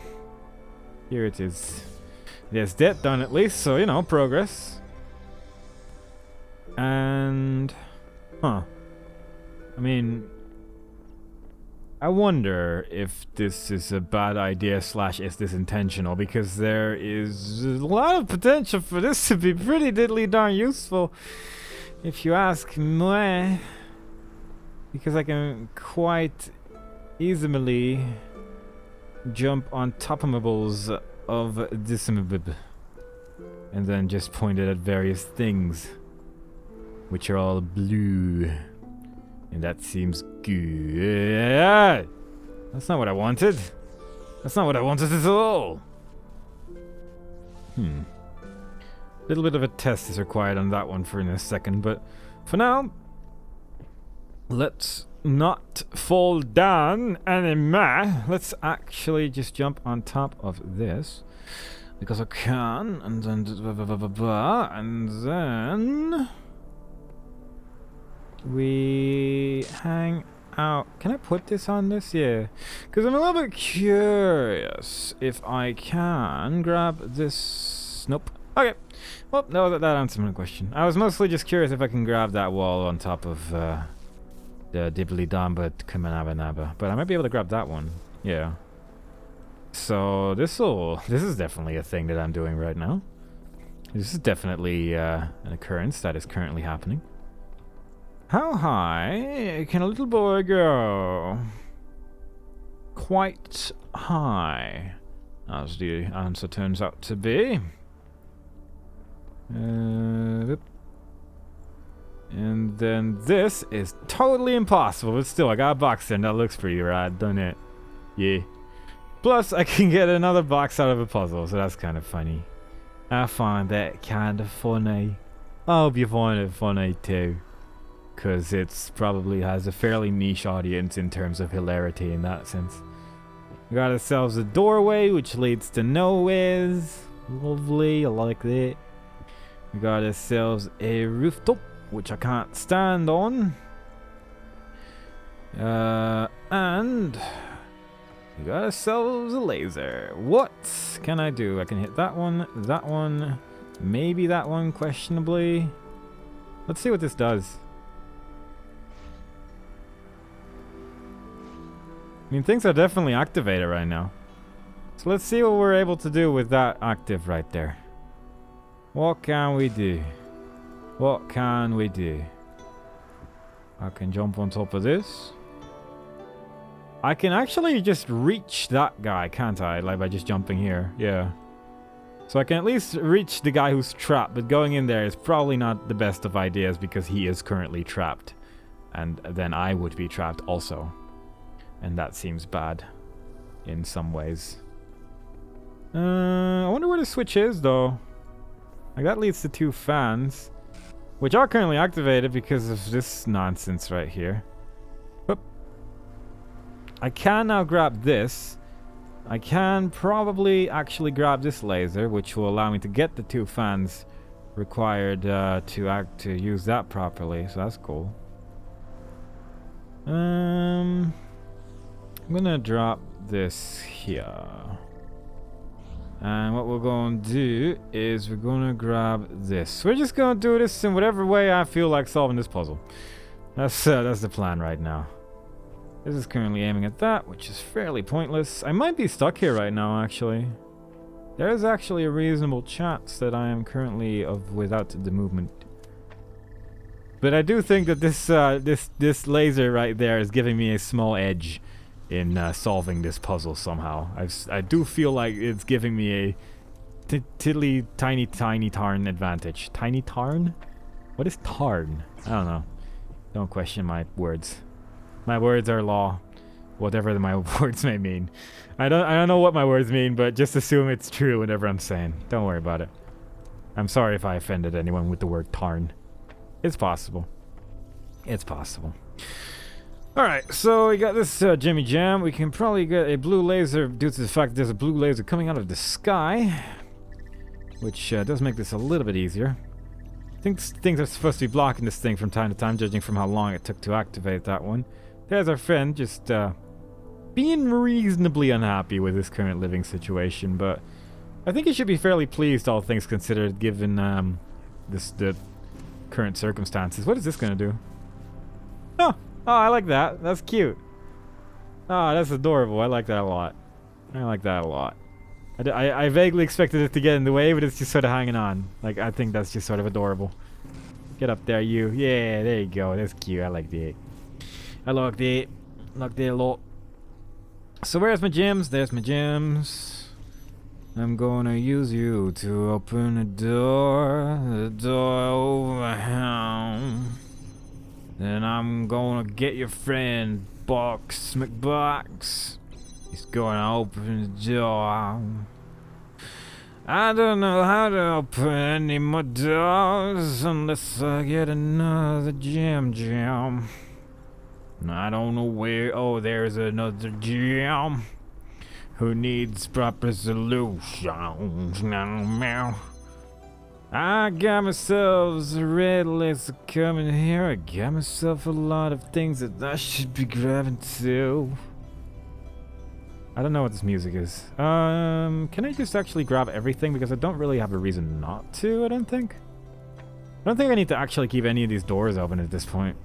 Here it is. There's that done at least, so you know, progress. And I mean, I wonder if this is a bad idea / is this intentional, because there is a lot of potential for this to be pretty diddly darn useful, if you ask me. Because I can quite easily jump on top of this and then just point it at various things, which are all blue. And that seems good. That's not what I wanted. That's not what I wanted at all. A little bit of a test is required on that one for in a second, but for now, let's not fall down anymore. Let's actually just jump on top of this, because I can, and then we hang out. Can I put this on this? Yeah. Because I'm a little bit curious if I can grab this. Nope. Okay. Well, no, that answers my question. I was mostly just curious if I can grab that wall on top of the Dibbly Damba Kamanaba. But I might be able to grab that one. Yeah. So this is definitely a thing that I'm doing right now. This is definitely an occurrence that is currently happening. How high can a little boy go? Quite high, as the answer turns out to be. And then this is totally impossible, but still, I got a box there, and that looks pretty rad, doesn't it? Yeah. Plus, I can get another box out of a puzzle, so that's kind of funny. I find that kind of funny. I hope you find it funny too. because it's probably has a fairly niche audience in terms of hilarity in that sense. We got ourselves a doorway which leads to nowheres. Lovely, I like that. We got ourselves a rooftop which I can't stand on. And we got ourselves a laser. What can I do? I can hit that one, maybe that one, questionably. Let's see what this does. I mean, things are definitely activated right now. So let's see what we're able to do with that active right there. What can we do? What can we do? I can jump on top of this. I can actually just reach that guy, can't I? Like by just jumping here. Yeah. So I can at least reach the guy who's trapped, but going in there is probably not the best of ideas because he is currently trapped. And then I would be trapped also. And that seems bad in some ways. I wonder where the switch is though. Like that leads to 2 fans, which are currently activated because of this nonsense right here. Oop. I can now grab this. I can probably actually grab this laser, which will allow me to get the 2 fans required to use that properly. So that's cool. I'm gonna drop this here. And what we're going to do is we're going to grab this. We're just going to do this in whatever way I feel like solving this puzzle. That's the plan right now. This is currently aiming at that, which is fairly pointless. I might be stuck here right now, actually. There is actually a reasonable chance that I am currently without the movement. But I do think that this laser right there is giving me a small edge in solving this puzzle somehow. I do feel like it's giving me a tiddly tiny tarn advantage. Tiny tarn? What is tarn? I don't know. Don't question my words. My words are law. Whatever my words may mean. I don't know what my words mean, but just assume it's true whatever I'm saying. Don't worry about it. I'm sorry if I offended anyone with the word tarn. It's possible. It's possible. Alright, so we got this Jimmy Jam. We can probably get a blue laser due to the fact that there's a blue laser coming out of the sky, which does make this a little bit easier. I think things are supposed to be blocking this thing from time to time, judging from how long it took to activate that one. There's our friend just being reasonably unhappy with his current living situation, but I think he should be fairly pleased, all things considered, given the current circumstances. What is this going to do? Oh, I like that. That's cute. Oh, that's adorable. I like that a lot. I like that a lot. I vaguely expected it to get in the way, but it's just sort of hanging on. Like, I think that's just sort of adorable. Get up there, you. Yeah, there you go. That's cute. I like that. I like that. I like that a lot. So where's my gems? There's my gems. I'm gonna use you to open the door over here. Then I'm gonna get your friend, Box McBox. He's gonna open the door. I don't know how to open any more doors unless I get another gem. I don't know where. Oh, there's another gem who needs proper solutions. I got myself a red laser coming here. I got myself a lot of things that I should be grabbing too. I don't know what this music is. Can I just actually grab everything? Because I don't really have a reason not to, I don't think. I don't think I need to actually keep any of these doors open at this point.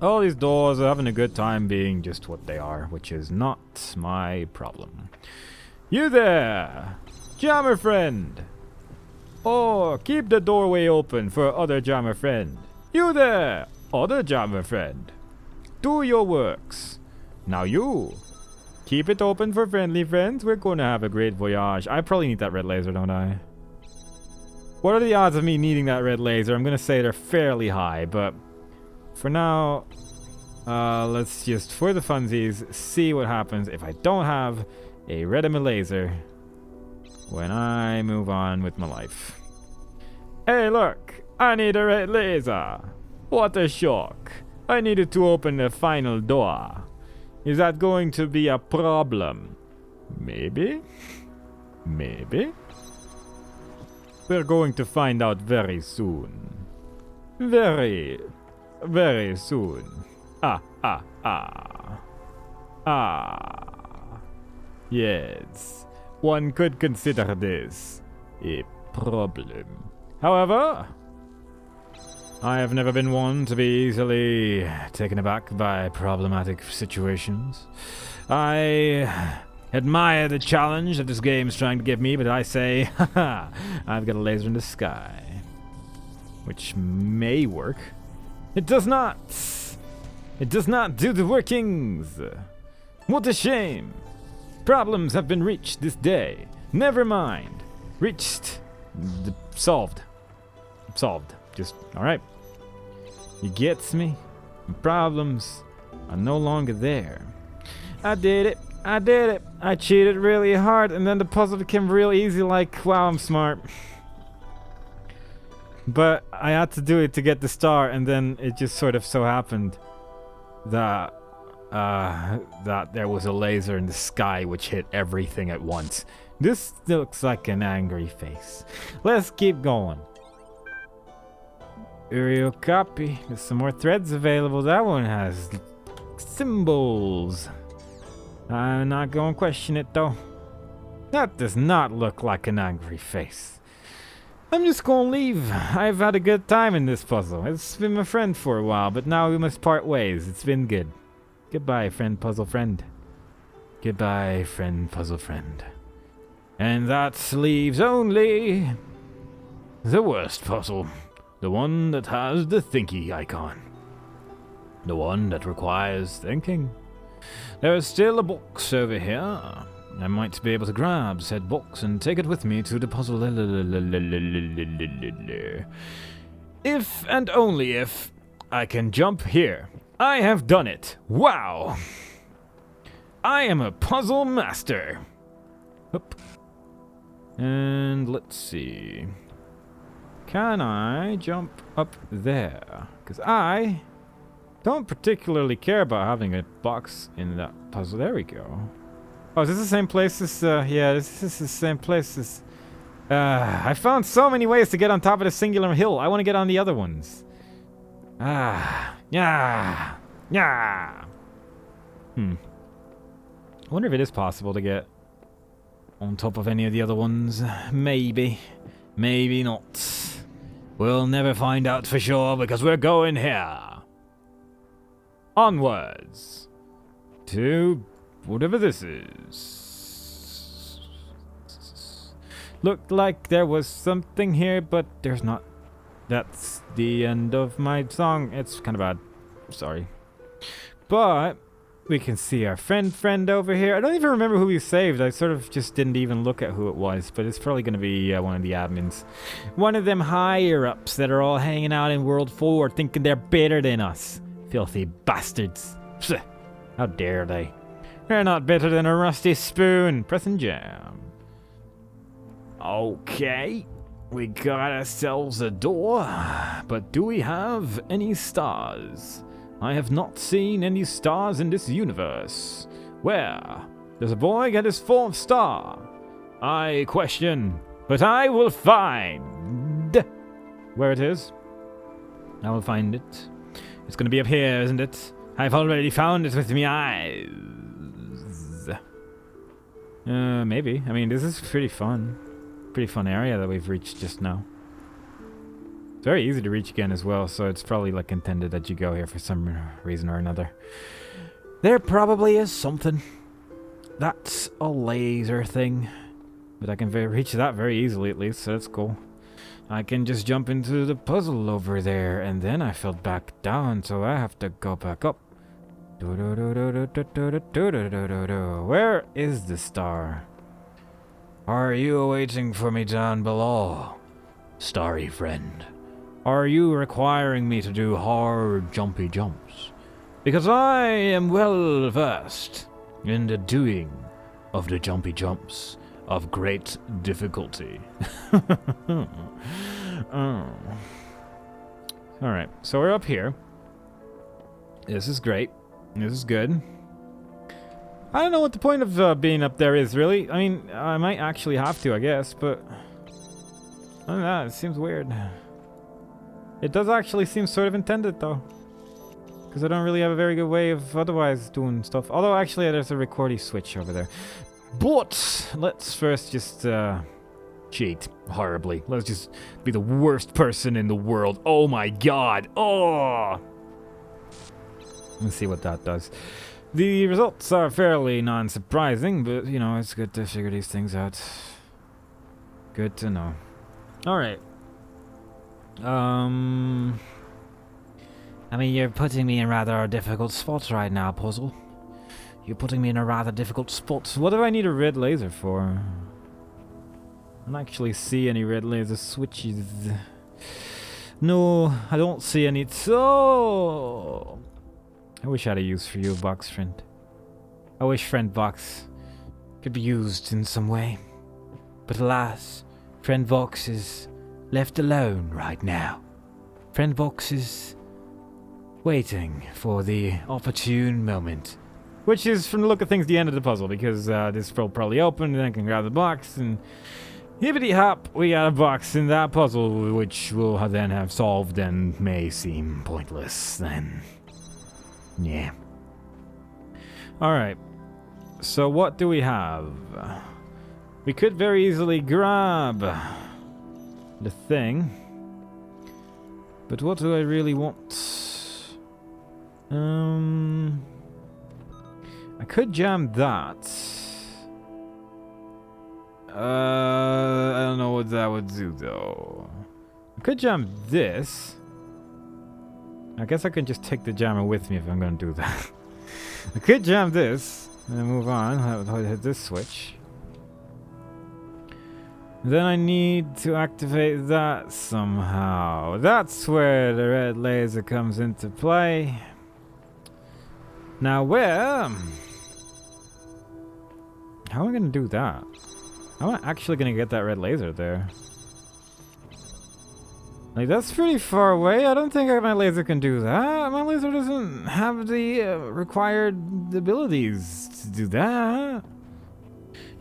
All these doors are having a good time being just what they are, which is not my problem. You there, jammer friend! Or keep the doorway open for other jammer friend. You there, other jammer friend. Do your works. Now you, keep it open for friendly friends. We're gonna have a great voyage. I probably need that red laser, don't I? What are the odds of me needing that red laser? I'm gonna say they're fairly high, but for now, let's just, for the funsies, see what happens if I don't have a red and a laser when I move on with my life. Hey, look! I need a red laser! What a shock. I needed to open the final door. Is that going to be a problem? Maybe? Maybe? We're going to find out very soon. Very, very soon. Ah. Yes, one could consider this a problem. However, I have never been one to be easily taken aback by problematic situations. I admire the challenge that this game's trying to give me, but I say, haha, I've got a laser in the sky. Which may work. It does not! It does not do the workings! What a shame! Problems have been reached this day. Never mind. Reached. Solved. Solved. Just, alright. You gets me? Problems are no longer there. I did it. I did it. I cheated really hard, and then the puzzle became real easy, like, wow, I'm smart. But I had to do it to get the star, and then it just sort of so happened that there was a laser in the sky which hit everything at once. This looks like an angry face. Let's keep going. Uriel copy. There's some more threads available. That one has symbols. I'm not going to question it though. That does not look like an angry face. I'm just going to leave. I've had a good time in this puzzle. It's been my friend for a while, but now we must part ways. It's been good. Goodbye, friend, puzzle friend. Goodbye, friend, puzzle friend. And that leaves only the worst puzzle. The one that has the thinky icon. The one that requires thinking. There is still a box over here. I might be able to grab said box and take it with me to the puzzle. If and only if I can jump here. I have done it. Wow. I am a puzzle master. Oop. And let's see. Can I jump up there? Because I don't particularly care about having a box in that puzzle. There we go. Oh, is this the same place as, yeah, this is the same place as, I found so many ways to get on top of the singular hill. I want to get on the other ones. Yeah. I wonder if it is possible to get on top of any of the other ones. Maybe. Maybe not. We'll never find out for sure because we're going here. Onwards. To whatever this is. Looked like there was something here, but there's not. That's the end of my song. It's kind of bad. Sorry. But we can see our friend over here. I don't even remember who we saved. I sort of just didn't even look at who it was, but it's probably going to be one of the admins. One of them higher-ups that are all hanging out in World 4 thinking they're better than us. Filthy bastards. Psst. How dare they? They're not better than a rusty spoon. Press and jam. Okay. We got ourselves a door, but do we have any stars? I have not seen any stars in this universe. Where? Does a boy get his fourth star? I question, but I will find where it is. I will find it. It's gonna be up here, isn't it? I've already found it with my eyes. Maybe. I mean, this is pretty fun. Pretty fun area that we've reached just now. It's very easy to reach again as well, so it's probably like intended that you go here for some reason or another. There probably is something. That's a laser thing. But I can reach that very easily at least, so that's cool. I can just jump into the puzzle over there, and then I fell back down, so I have to go back up. Where is the star? Are you waiting for me down below, starry friend? Are you requiring me to do hard, jumpy jumps? Because I am well versed in the doing of the jumpy jumps of great difficulty. Oh. Alright, so we're up here. This is great. This is good. I don't know what the point of being up there is, really. I mean, I might actually have to, I guess, but... I don't know, it seems weird. It does actually seem sort of intended, though. Because I don't really have a very good way of otherwise doing stuff. Although, actually, there's a recordy switch over there. But, let's first just, cheat horribly. Let's just be the worst person in the world. Oh my god! Oh! Let's see what that does. The results are fairly non-surprising, but, you know, it's good to figure these things out. Good to know. Alright. I mean, you're putting me in rather a difficult spot right now, Puzzle. You're putting me in a rather difficult spot. What do I need a red laser for? I don't actually see any red laser switches. No, I don't see any. So... I wish I had a use for you, Box Friend. I wish Friend Box could be used in some way. But alas, Friend Box is left alone right now. Friend Box is waiting for the opportune moment. Which is, from the look of things, the end of the puzzle, because this will probably open, and then I can grab the box, and hippity-hop, we got a box in that puzzle, which we'll then have solved and may seem pointless then. Yeah. Alright. So what do we have? We could very easily grab the thing. But what do I really want? I could jam that. I don't know what that would do though. I could jam this. I guess I could just take the jammer with me if I'm gonna do that. I could jam this and then move on. I would hit this switch. Then I need to activate that somehow. That's where the red laser comes into play. Now where? How am I gonna do that? How am I actually gonna get that red laser there? Like, that's pretty far away. I don't think my laser can do that. My laser doesn't have the required abilities to do that.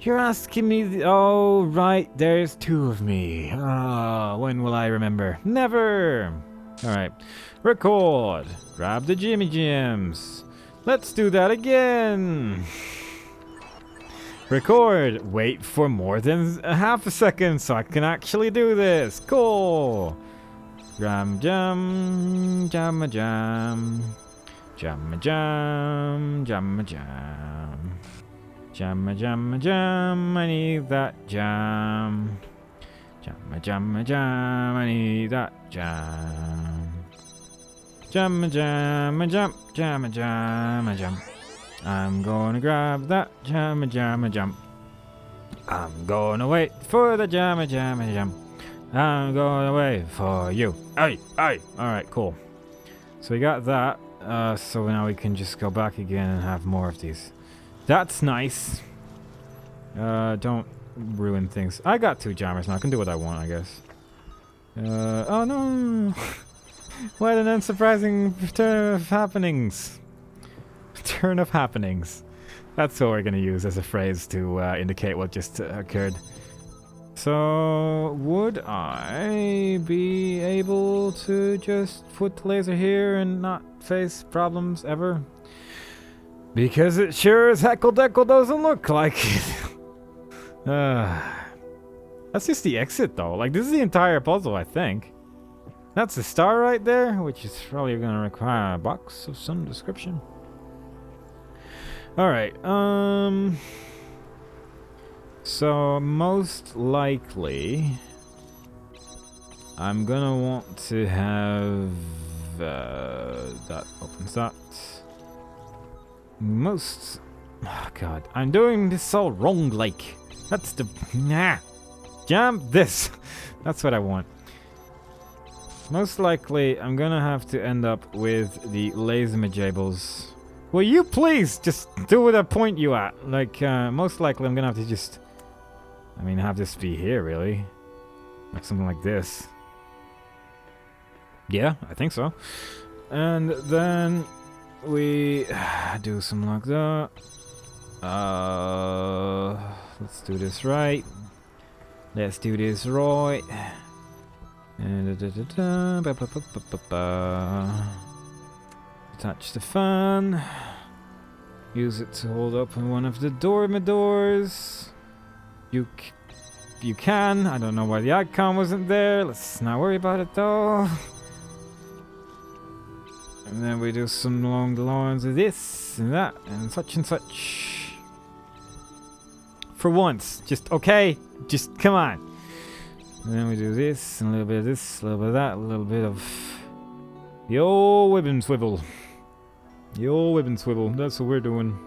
You're asking me... oh, right. There's two of me. When will I remember? Never! Alright. Record. Grab the Jimmy Jims. Let's do that again. Record. Wait for more than a half a second so I can actually do this. Cool. Jam jam, jam a jam, jam a jam, jam a jam, jam a jam a jam. I need that jam. Jam a jam a jam. I need that jam. Jam a jam a jam, jam a jam a jam. I'm gonna grab that jam a jam a jam. I'm gonna wait for the jam a jam a jam. I'm going away for you. Aye, aye. Alright, cool. So we got that. So now we can just go back again and have more of these. That's nice. Don't ruin things. I got two jammers now. I can do what I want, I guess. Oh no! What an unsurprising turn of happenings. Turn of happenings. That's what we're gonna use as a phrase to indicate what just occurred. So, would I be able to just put the laser here and not face problems ever? Because it sure as heckle-deckle doesn't look like it. That's just the exit though. Like, this is the entire puzzle, I think. That's the star right there, which is probably going to require a box of some description. Alright, so, most likely, I'm gonna want to have, that opens that. Oh god, I'm doing this all wrong, like, that's the, jam this, that's what I want. Most likely, I'm gonna have to end up with the laser majables. Will you please just do what I point you at? Like, most likely I'm gonna have to just... have this be here, really. Like something like this. Yeah, I think so. And then we do something like that. Let's do this right. Let's do this right. And attach the fan. Use it to hold open one of the doors. You can. I don't know why the icon wasn't there. Let's not worry about it though. And then we do some along the lines of this and that and such and such. For once, just okay. Just come on. And then we do this and a little bit of this, a little bit of that, a little bit of the old whip and swivel. The old whip and swivel. That's what we're doing.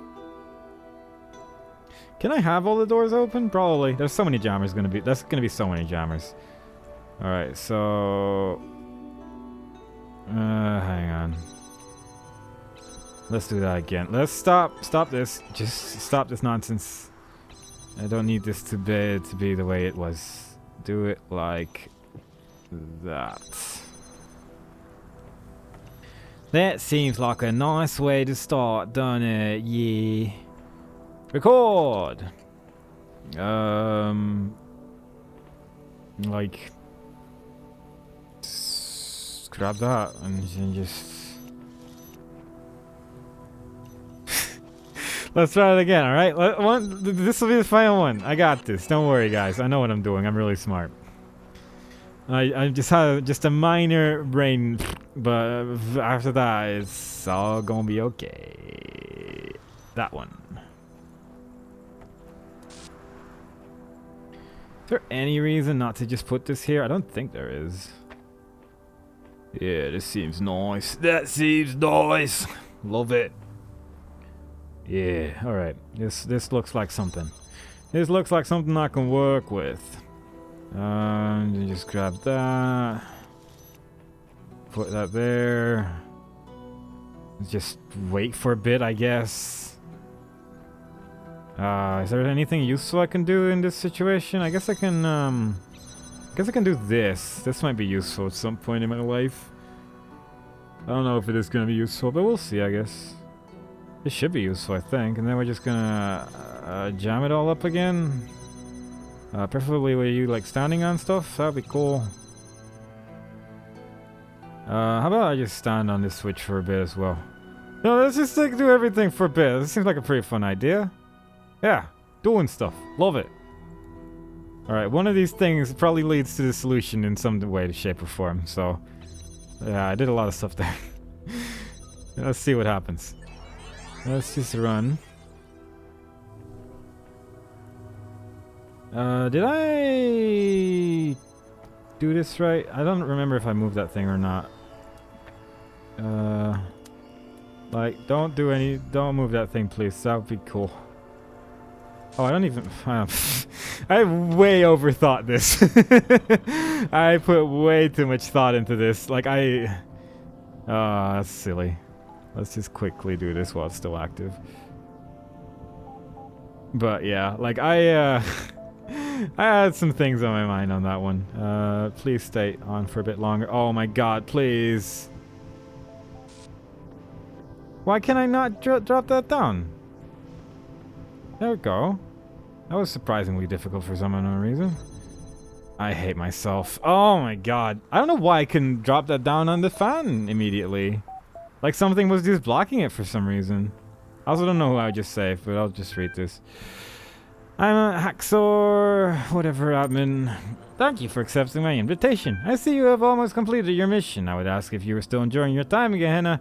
Can I have all the doors open? Probably. There's so many jammers gonna be. That's gonna be so many jammers. All right, so hang on. Let's do that again. Let's stop this. Just stop this nonsense. I don't need this to be the way it was. Do it like that. That seems like a nice way to start, doesn't it? Yeah. Record. Like, just grab that and just. Let's try it again, alright? This will be the final one. I got this. Don't worry, guys. I know what I'm doing. I'm really smart. I just had just a minor brain, but after that, it's all gonna be okay. That one. Is there any reason not to just put this here? I don't think there is. Yeah, this seems nice. That seems nice. Love it. Yeah, alright. This looks like something. This looks like something I can work with. Just grab that. Put that there. Just wait for a bit, I guess. Is there anything useful I can do in this situation? I guess I can do this. This might be useful at some point in my life. I don't know if it is gonna be useful, but we'll see, I guess. This should be useful, I think. And then we're just gonna jam it all up again. Preferably where you like standing on stuff. That'd be cool. How about I just stand on this switch for a bit as well? No, let's just like do everything for a bit. This seems like a pretty fun idea. Yeah, doing stuff. Love it. Alright, one of these things probably leads to the solution in some way, shape, or form. So, yeah, I did a lot of stuff there. Let's see what happens. Let's just run. Did I do this right? I don't remember if I moved that thing or not. Like, don't move that thing, please. That would be cool. Oh, I don't even. I way overthought this. I put way too much thought into this. Like, oh, that's silly. Let's just quickly do this while it's still active. But yeah, like I had some things on my mind on that one. Please stay on for a bit longer. Oh my god, please. Why can I not drop that down? There we go. That was surprisingly difficult for some unknown reason. I hate myself. Oh my god. I don't know why I couldn't drop that down on the fan immediately. Like something was just blocking it for some reason. I also don't know who I just saved, but I'll just read this. I'm a Haxor, whatever admin. Thank you for accepting my invitation. I see you have almost completed your mission. I would ask if you were still enjoying your time in Gehenna.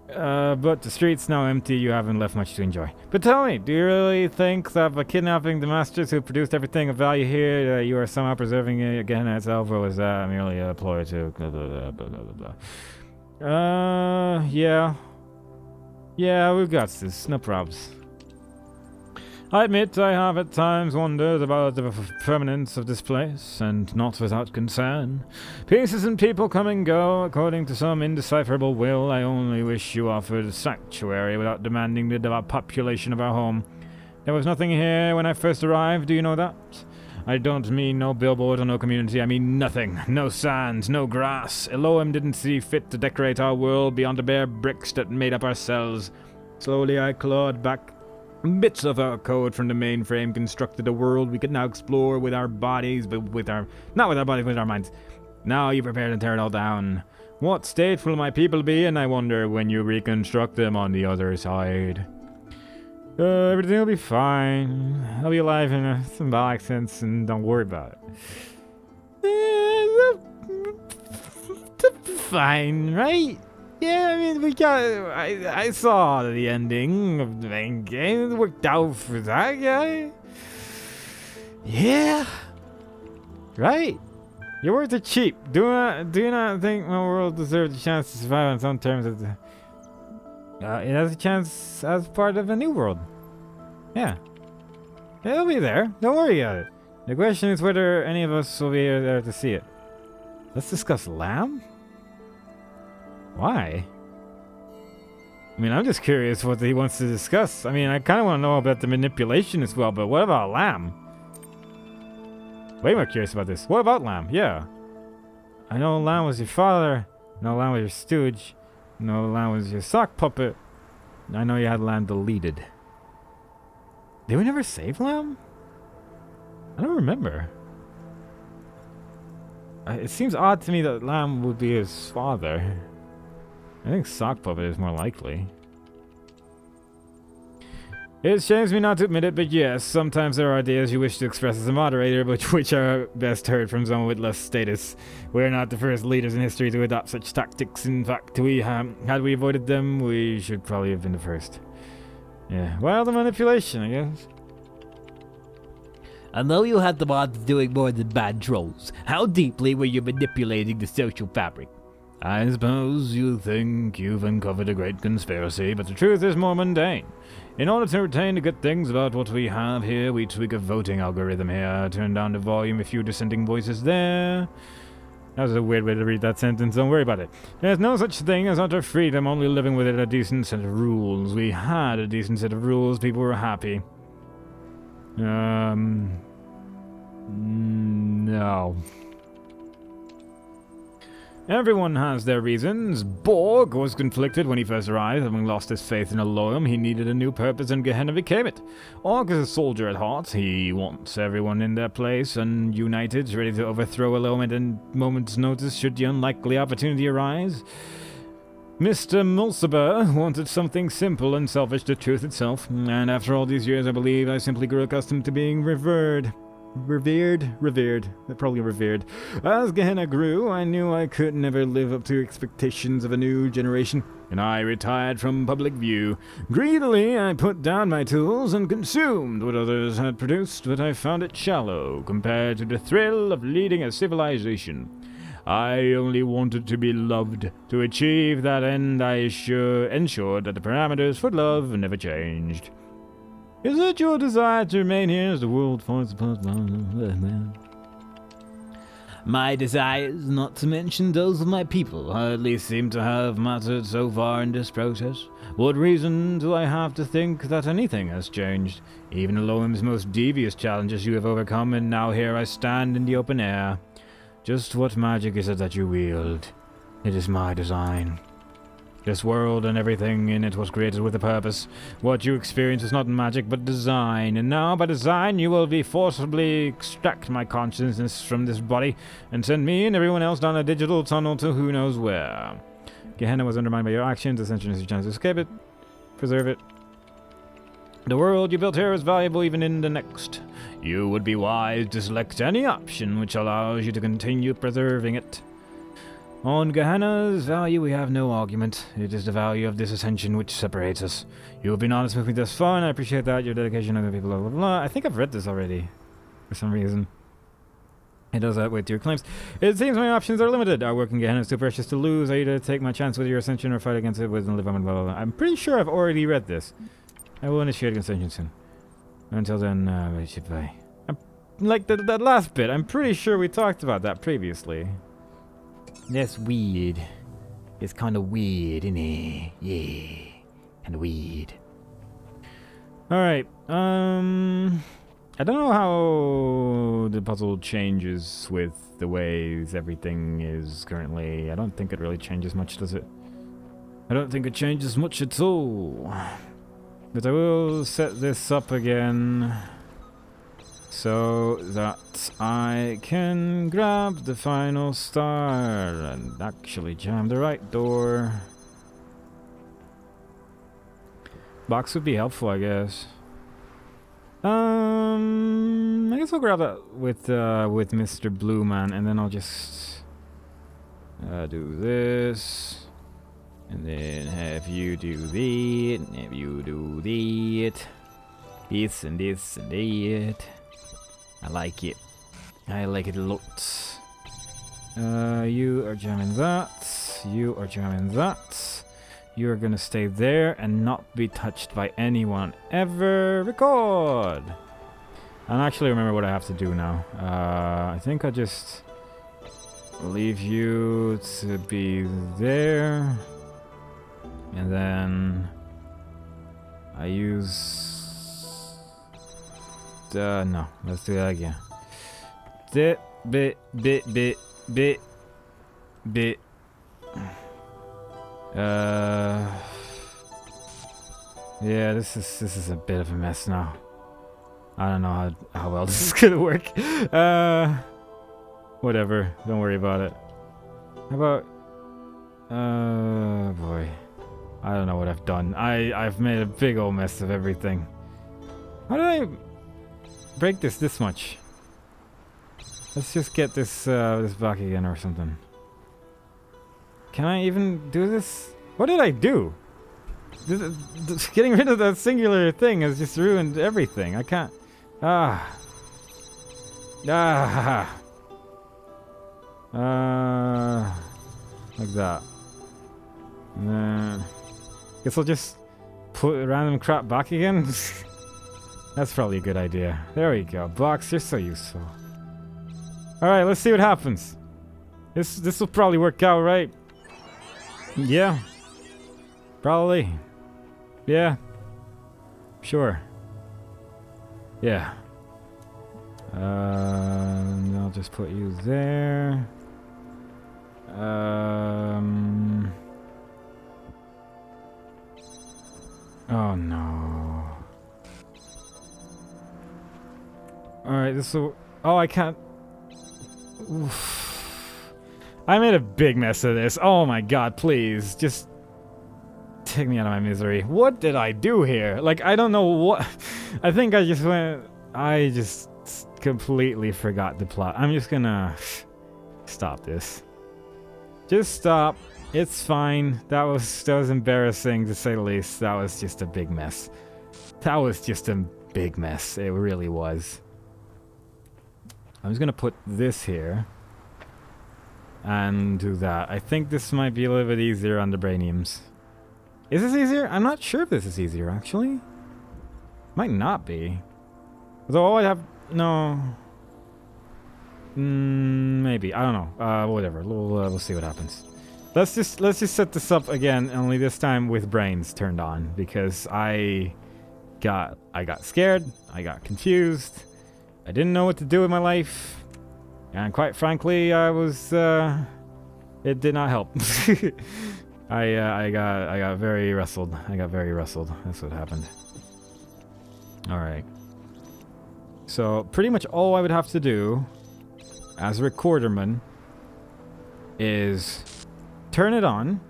But the street's now empty, you haven't left much to enjoy. But tell me, do you really think that by kidnapping the masters who produced everything of value here, you are somehow preserving Gehenna itself, or was that merely a ploy to blah blah blah blah blah blah? Yeah. Yeah, we've got this, no probs. I admit I have at times wondered about the permanence of this place, and not without concern. Pieces and people come and go according to some indecipherable will. I only wish you offered sanctuary without demanding the population of our home. There was nothing here when I first arrived, do you know that? I don't mean no billboard or no community, I mean nothing. No sand, no grass. Elohim didn't see fit to decorate our world beyond the bare bricks that made up our cells. Slowly I clawed back bits of our code from the mainframe, constructed a world we could now explore with our bodies, but not with our bodies, with our minds. Now you prepare to tear it all down. What state will my people be in, I wonder, when you reconstruct them on the other side? Everything will be fine. I'll be alive in a symbolic sense, and don't worry about it. Fine, right? Yeah, I mean, we got. I saw the ending of the main game. It worked out for that guy. Yeah. Right? Your words are cheap. Do you not think my world deserves a chance to survive on its own terms? It has a chance as part of a new world. Yeah. It'll be there. Don't worry about it. The question is whether any of us will be there to see it. Let's discuss Lamb? Why? I mean, I'm just curious what he wants to discuss. I mean, I kind of want to know about the manipulation as well, but what about Lamb? Way more curious about this. What about Lamb? Yeah. I know Lamb was your father. I know Lamb was your stooge. I know Lamb was your sock puppet. I know you had Lamb deleted. Did we never save Lamb? I don't remember. It seems odd to me that Lamb would be his father. I think sock puppet is more likely. It shames me not to admit it, but yes, sometimes there are ideas you wish to express as a moderator, but which are best heard from someone with less status. We're not the first leaders in history to adopt such tactics. In fact, had we avoided them, we should probably have been the first. Yeah, well, the manipulation, I guess. I know you had the odds of doing more than bad trolls. How deeply were you manipulating the social fabric? I suppose you think you've uncovered a great conspiracy, but the truth is more mundane. In order to retain the good things about what we have here, we tweak a voting algorithm here, turn down the volume, a few dissenting voices there. That was a weird way to read that sentence, don't worry about it. There's no such thing as utter freedom, only living within a decent set of rules. We had a decent set of rules, people were happy. No. Everyone has their reasons. Borg was conflicted when he first arrived, having lost his faith in Elohim. He needed a new purpose, and Gehenna became it. Org is a soldier at heart. He wants everyone in their place and united, ready to overthrow Elohim at a moment's notice should the unlikely opportunity arise. Mr. Mulciber wanted something simple and selfish, the truth itself, and after all these years, I believe I simply grew accustomed to being revered. Probably revered. As Gehenna grew, I knew I could never live up to expectations of a new generation, and I retired from public view. Greedily, I put down my tools and consumed what others had produced, but I found it shallow compared to the thrill of leading a civilization. I only wanted to be loved. To achieve that end, I ensured that the parameters for love never changed. Is it your desire to remain here as the world falls apart? My desires, not to mention those of my people, hardly seem to have mattered so far in this process. What reason do I have to think that anything has changed? Even Elohim's most devious challenges you have overcome, and now here I stand in the open air. Just what magic is it that you wield? It is my design. This world and everything in it was created with a purpose. What you experience is not magic, but design. And now, by design, you will be forcibly extract my consciousness from this body and send me and everyone else down a digital tunnel to who knows where. Gehenna was undermined by your actions. Ascension is your chance to escape it. Preserve it. The world you built here is valuable even in the next. You would be wise to select any option which allows you to continue preserving it. On Gehenna's value, we have no argument. It is the value of this ascension which separates us. You have been honest with me thus far, and I appreciate that. Your dedication to the people, blah, blah, blah. I think I've read this already, for some reason. It does that with your claims. It seems my options are limited. Our work in Gehenna is too precious to lose. I either take my chance with your ascension or fight against it with and live on, blah, blah, blah. I'm pretty sure I've already read this. I will initiate ascension soon. Until then, I should buy. Like that last bit, I'm pretty sure we talked about that previously. That's weird. It's kind of weird, isn't it? Yeah. Kind of weird. Alright, I don't know how the puzzle changes with the ways everything is currently. I don't think it really changes much, does it? I don't think it changes much at all. But I will set this up again so that I can grab the final star and actually jam the right door. Box would be helpful, I guess. I guess I'll grab that with Mr. Blue Man, and then I'll just do this, and then have you do that, and have you do that, this and this and that. I like it. I like it a lot. You are jamming that. You are jamming that. You are gonna stay there and not be touched by anyone ever. Record! I don't actually remember what I have to do now. I think I just leave you to be there. And then I use... no, let's do that again. Bit. Yeah, this is a bit of a mess now. I don't know how well this is gonna work. Whatever, don't worry about it. How about boy. I don't know what I've done. I've made a big old mess of everything. How did I break this much? Let's just get this back again or something. Can I even do this? What did I do? Getting rid of that singular thing has just ruined everything. I can't. Like that. And then guess I'll just put random crap back again. That's probably a good idea. There we go. Box, you're so useful. Alright, let's see what happens. This will probably work out, right? Yeah. Probably. Yeah. Sure. Yeah. I'll just put you there. Oh no. Alright, this will... Oh, I can't... Oof. I made a big mess of this. Oh my god, please. Just... take me out of my misery. What did I do here? Like, I don't know what... I think I just went... I just completely forgot the plot. I'm just gonna... stop this. Just stop. It's fine. That was embarrassing, to say the least. That was just a big mess. That was just a big mess. It really was. I'm just gonna put this here. And do that. I think this might be a little bit easier on the Brainiums. Is this easier? I'm not sure if this is easier, actually. Might not be. Although all I have... No. Maybe. I don't know. Whatever. We'll see what happens. Let's just set this up again, only this time with brains turned on, because I got scared, I got confused, I didn't know what to do with my life, and quite frankly, I was it did not help. I got very rustled. That's what happened. All right. So pretty much all I would have to do as a recorderman is turn it on,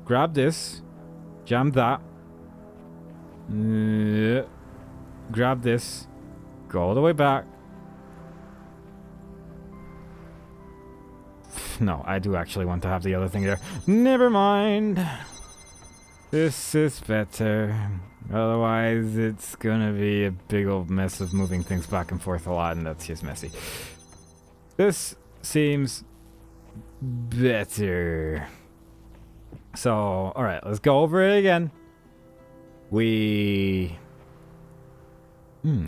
grab this, jam that, grab this, go all the way back. No, I do actually want to have the other thing there. Never mind. This is better. Otherwise, it's gonna be a big old mess of moving things back and forth a lot, and that's just messy. This seems better. So, alright, let's go over it again.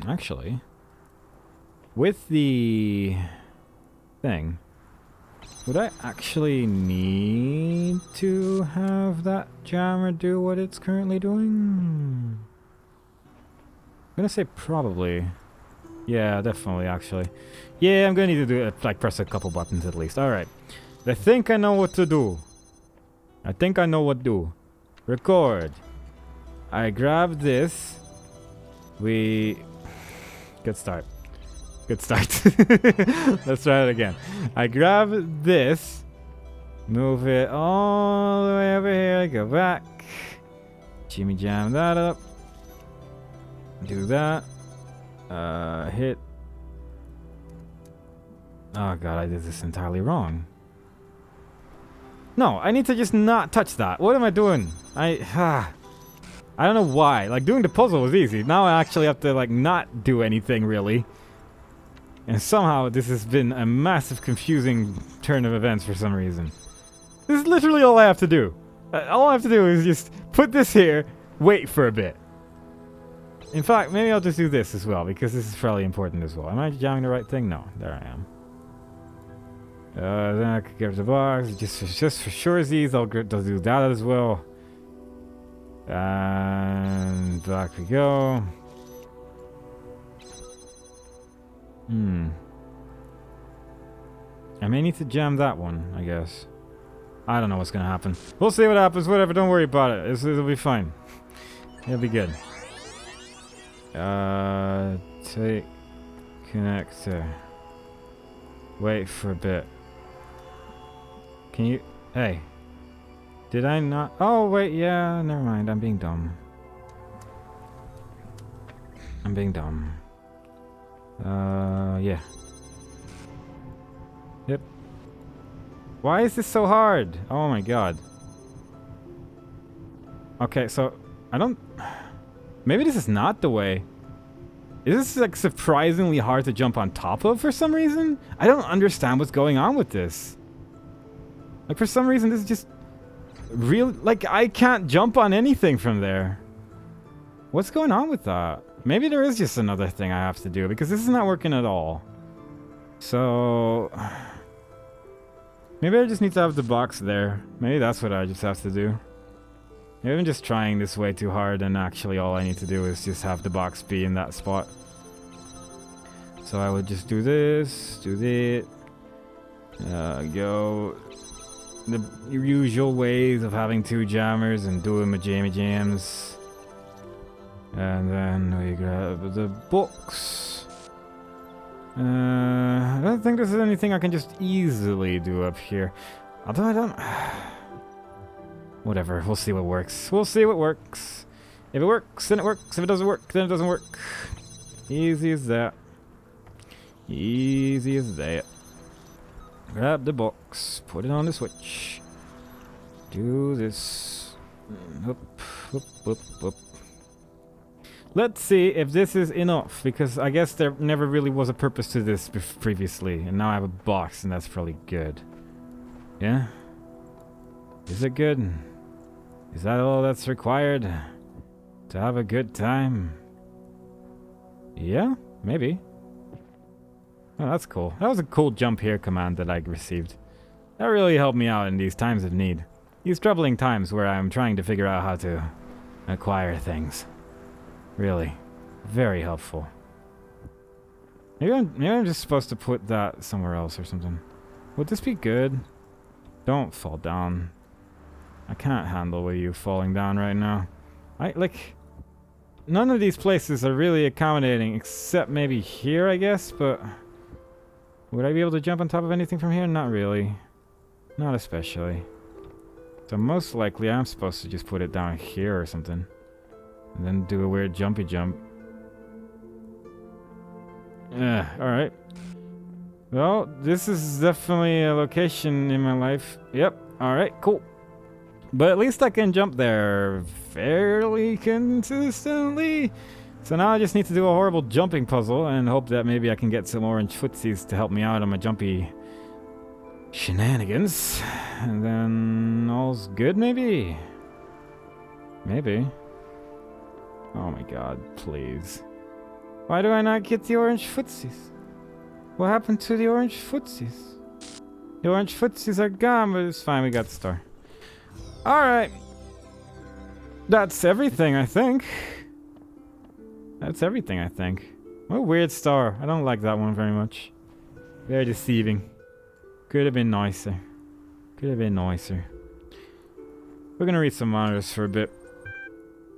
Actually, with the thing, would I actually need to have that jammer do what it's currently doing? I'm gonna say probably. Yeah, definitely, actually. Yeah, I'm gonna need to do it, like, press a couple buttons at least. Alright. I think I know what to do. I think I know what to do. Record. I grab this. We... Good start. Good start. Let's try it again. I grab this. Move it all the way over here. Go back. Jimmy jam that up. Do that. Hit. Oh god, I did this entirely wrong. No, I need to just not touch that. What am I doing? I don't know why. Like, doing the puzzle was easy. Now I actually have to, like, not do anything, really. And somehow this has been a massive confusing turn of events for some reason. This is literally all I have to do. All I have to do is just put this here, wait for a bit. In fact, maybe I'll just do this as well, because this is fairly important as well. Am I jamming the right thing? No. There I am. Then I could get the box. Just for surezies, I'll do that as well. And back we go. I may need to jam that one, I guess. I don't know what's gonna happen. We'll see what happens, whatever, don't worry about it. It'll be fine. It'll be good. Take connector. Wait for a bit. Can you... Hey. Did I not... Oh, wait, yeah, never mind. I'm being dumb. I'm being dumb. Yeah. Yep. Why is this so hard? Oh my god. Okay, so... I don't... Maybe this is not the way. Is this, like, surprisingly hard to jump on top of for some reason? I don't understand what's going on with this. Like, for some reason, this is just... real. Like, I can't jump on anything from there. What's going on with that? Maybe there is just another thing I have to do, because this is not working at all. So... maybe I just need to have the box there. Maybe that's what I just have to do. Maybe I'm just trying this way too hard, and actually all I need to do is just have the box be in that spot. So I would just do this, do that, go the usual ways of having two jammers and doing my jammy jams. And then we grab the box. I don't think this is anything I can just easily do up here. Although I don't... Whatever, we'll see what works. We'll see what works. If it works, then it works. If it doesn't work, then it doesn't work. Easy as that. Easy as that. Grab the box. Put it on the switch. Do this. Whoop, whoop, whoop, whoop. Let's see if this is enough, because I guess there never really was a purpose to this previously, and now I have a box, and that's probably good. Yeah? Is it good? Is that all that's required to have a good time? Yeah, maybe. Oh, that's cool. That was a cool jump here command that I received. That really helped me out in these times of need. These troubling times where I'm trying to figure out how to acquire things. Really. Very helpful. Maybe I'm just supposed to put that somewhere else or something. Would this be good? Don't fall down. I can't handle with you falling down right now. None of these places are really accommodating, except maybe here, I guess, but... would I be able to jump on top of anything from here? Not really. Not especially. So most likely I'm supposed to just put it down here or something. And then do a weird jumpy jump. Alright. Well, this is definitely a location in my life. Yep, alright, cool. But at least I can jump there fairly consistently. So now I just need to do a horrible jumping puzzle and hope that maybe I can get some orange footsies to help me out on my jumpy shenanigans. And then all's good, maybe? Maybe. Oh my god, please. Why do I not get the orange footsies? What happened to the orange footsies? The orange footsies are gone, but it's fine, we got the star. Alright. That's everything, I think. That's everything, I think. What a weird star. I don't like that one very much. Very deceiving. Could have been nicer. Could have been nicer. We're gonna read some monitors for a bit.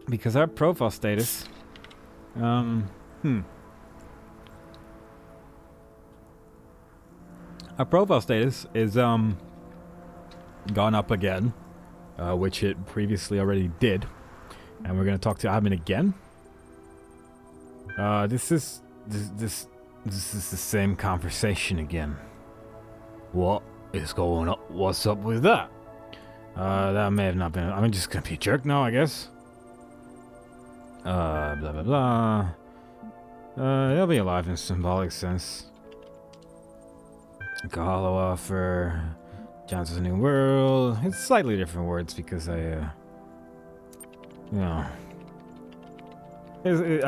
Because our profile status... Our profile status is, gone up again. Which it previously already did. And we're gonna talk to admin again. This is the same conversation again. What is going on? What's up with that? That may have not been... I'm just gonna be a jerk now, I guess. Blah blah blah. He'll be alive in a symbolic sense. Hollow offer. Johnson's New World. It's slightly different words because I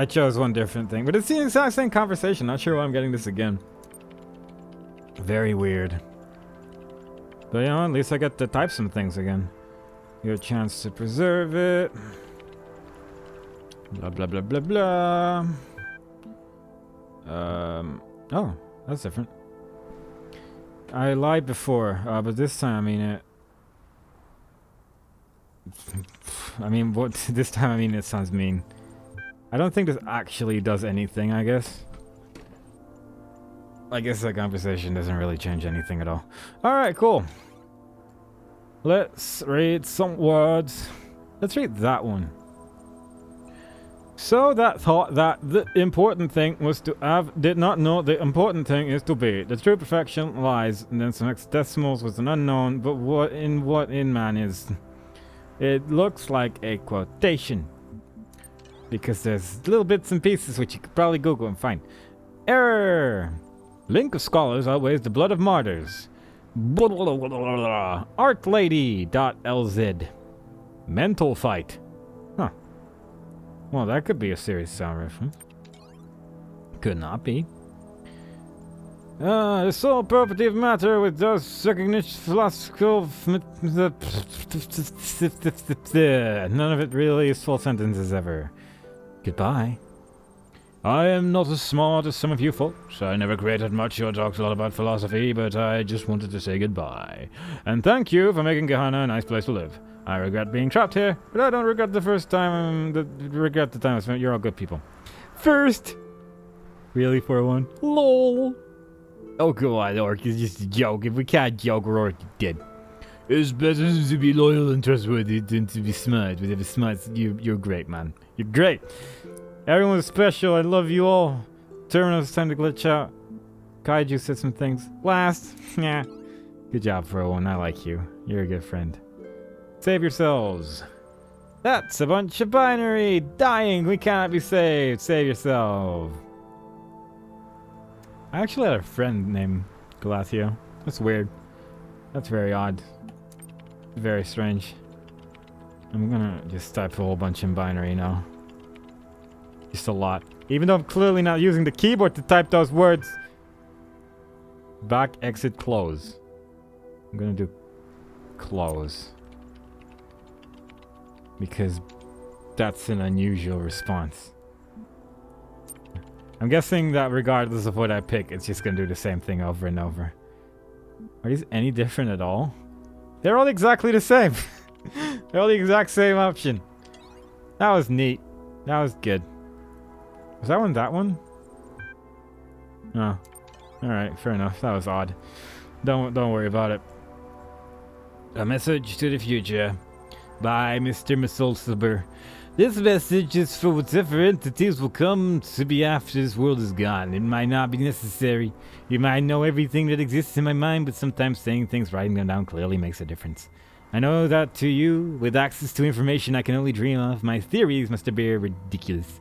chose one different thing, but it's the exact same conversation. Not sure why I'm getting this again. Very weird. But you know, at least I get to type some things again. Get a chance to preserve it. Blah blah blah blah blah. Oh, that's different. I lied before, but this time I mean it. I mean, what? This time I mean it sounds mean. I don't think this actually does anything, I guess. I guess that conversation doesn't really change anything at all. Alright, cool. Let's read some words. Let's read that one. So that thought that the important thing was to have did not know the important thing is to be. The true perfection lies, and then some decimals was an unknown, but what in man is. It looks like a quotation. Because there's little bits and pieces which you could probably Google and find. Error! Link of scholars outweighs the blood of martyrs. Artlady.lz. Mental fight. Huh. Well, that could be a serious sound reference. Could not be. The sole property of matter with those recognition philosophical... None of it really is full sentences ever. Goodbye. I am not as smart as some of you folks. I never created much or talked a lot about philosophy, but I just wanted to say goodbye. And thank you for making Gehenna a nice place to live. I regret being trapped here, but I don't regret the first time, regret the time I spent. You're all good people. First! Really, for one? LOL! Oh, come on, Orc, it's just a joke. If we can't joke, we're already dead. It's better to be loyal and trustworthy than to be smart. Whatever smart, you're great, man. You're great. Everyone's special. I love you all. Terminus, time to glitch out. Kaiju said some things. Last. Yeah. Good job, Frowan. I like you. You're a good friend. Save yourselves. That's a bunch of binary. Dying. We cannot be saved. Save yourself. I actually had a friend named Galatio. That's weird. That's very odd. Very strange. I'm gonna just type a whole bunch in binary now. Just a lot. Even though I'm clearly not using the keyboard to type those words. Back, exit, close. I'm gonna do close. Because that's an unusual response. I'm guessing that regardless of what I pick, it's just gonna do the same thing over and over. Are these any different at all? They're all exactly the same. They're all the exact same option. That was neat. That was good. Was that one that one? Oh. Alright, fair enough. That was odd. Don't worry about it. A message to the future. By Mr. Misolsiber. This message is for whatever entities will come to be after this world is gone. It might not be necessary. You might know everything that exists in my mind, but sometimes saying things, writing them down clearly makes a difference. I know that to you, with access to information I can only dream of, my theories must appear ridiculous.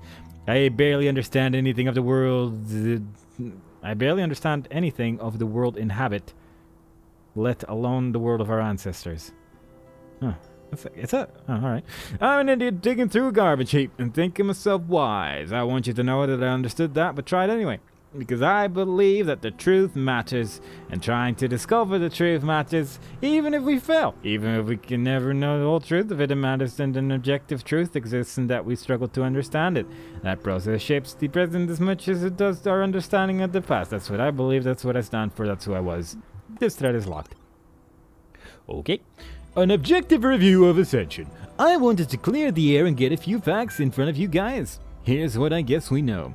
I barely understand anything of the world. I barely understand anything of the world inhabit, let alone the world of our ancestors. Huh. It's a... Oh, alright. I'm an idiot digging through a garbage heap and thinking myself wise. I want you to know that I understood that, but try it anyway. because I believe that the truth matters, and trying to discover the truth matters, even if we fail. Even if we can never know the whole truth of it, it matters that an objective truth exists and that we struggle to understand it. That process shapes the present as much as it does our understanding of the past. That's what I believe, that's what I stand for, that's who I was. This thread is locked. Okay. An objective review of Ascension. I wanted to clear the air and get a few facts in front of you guys. Here's what I guess we know.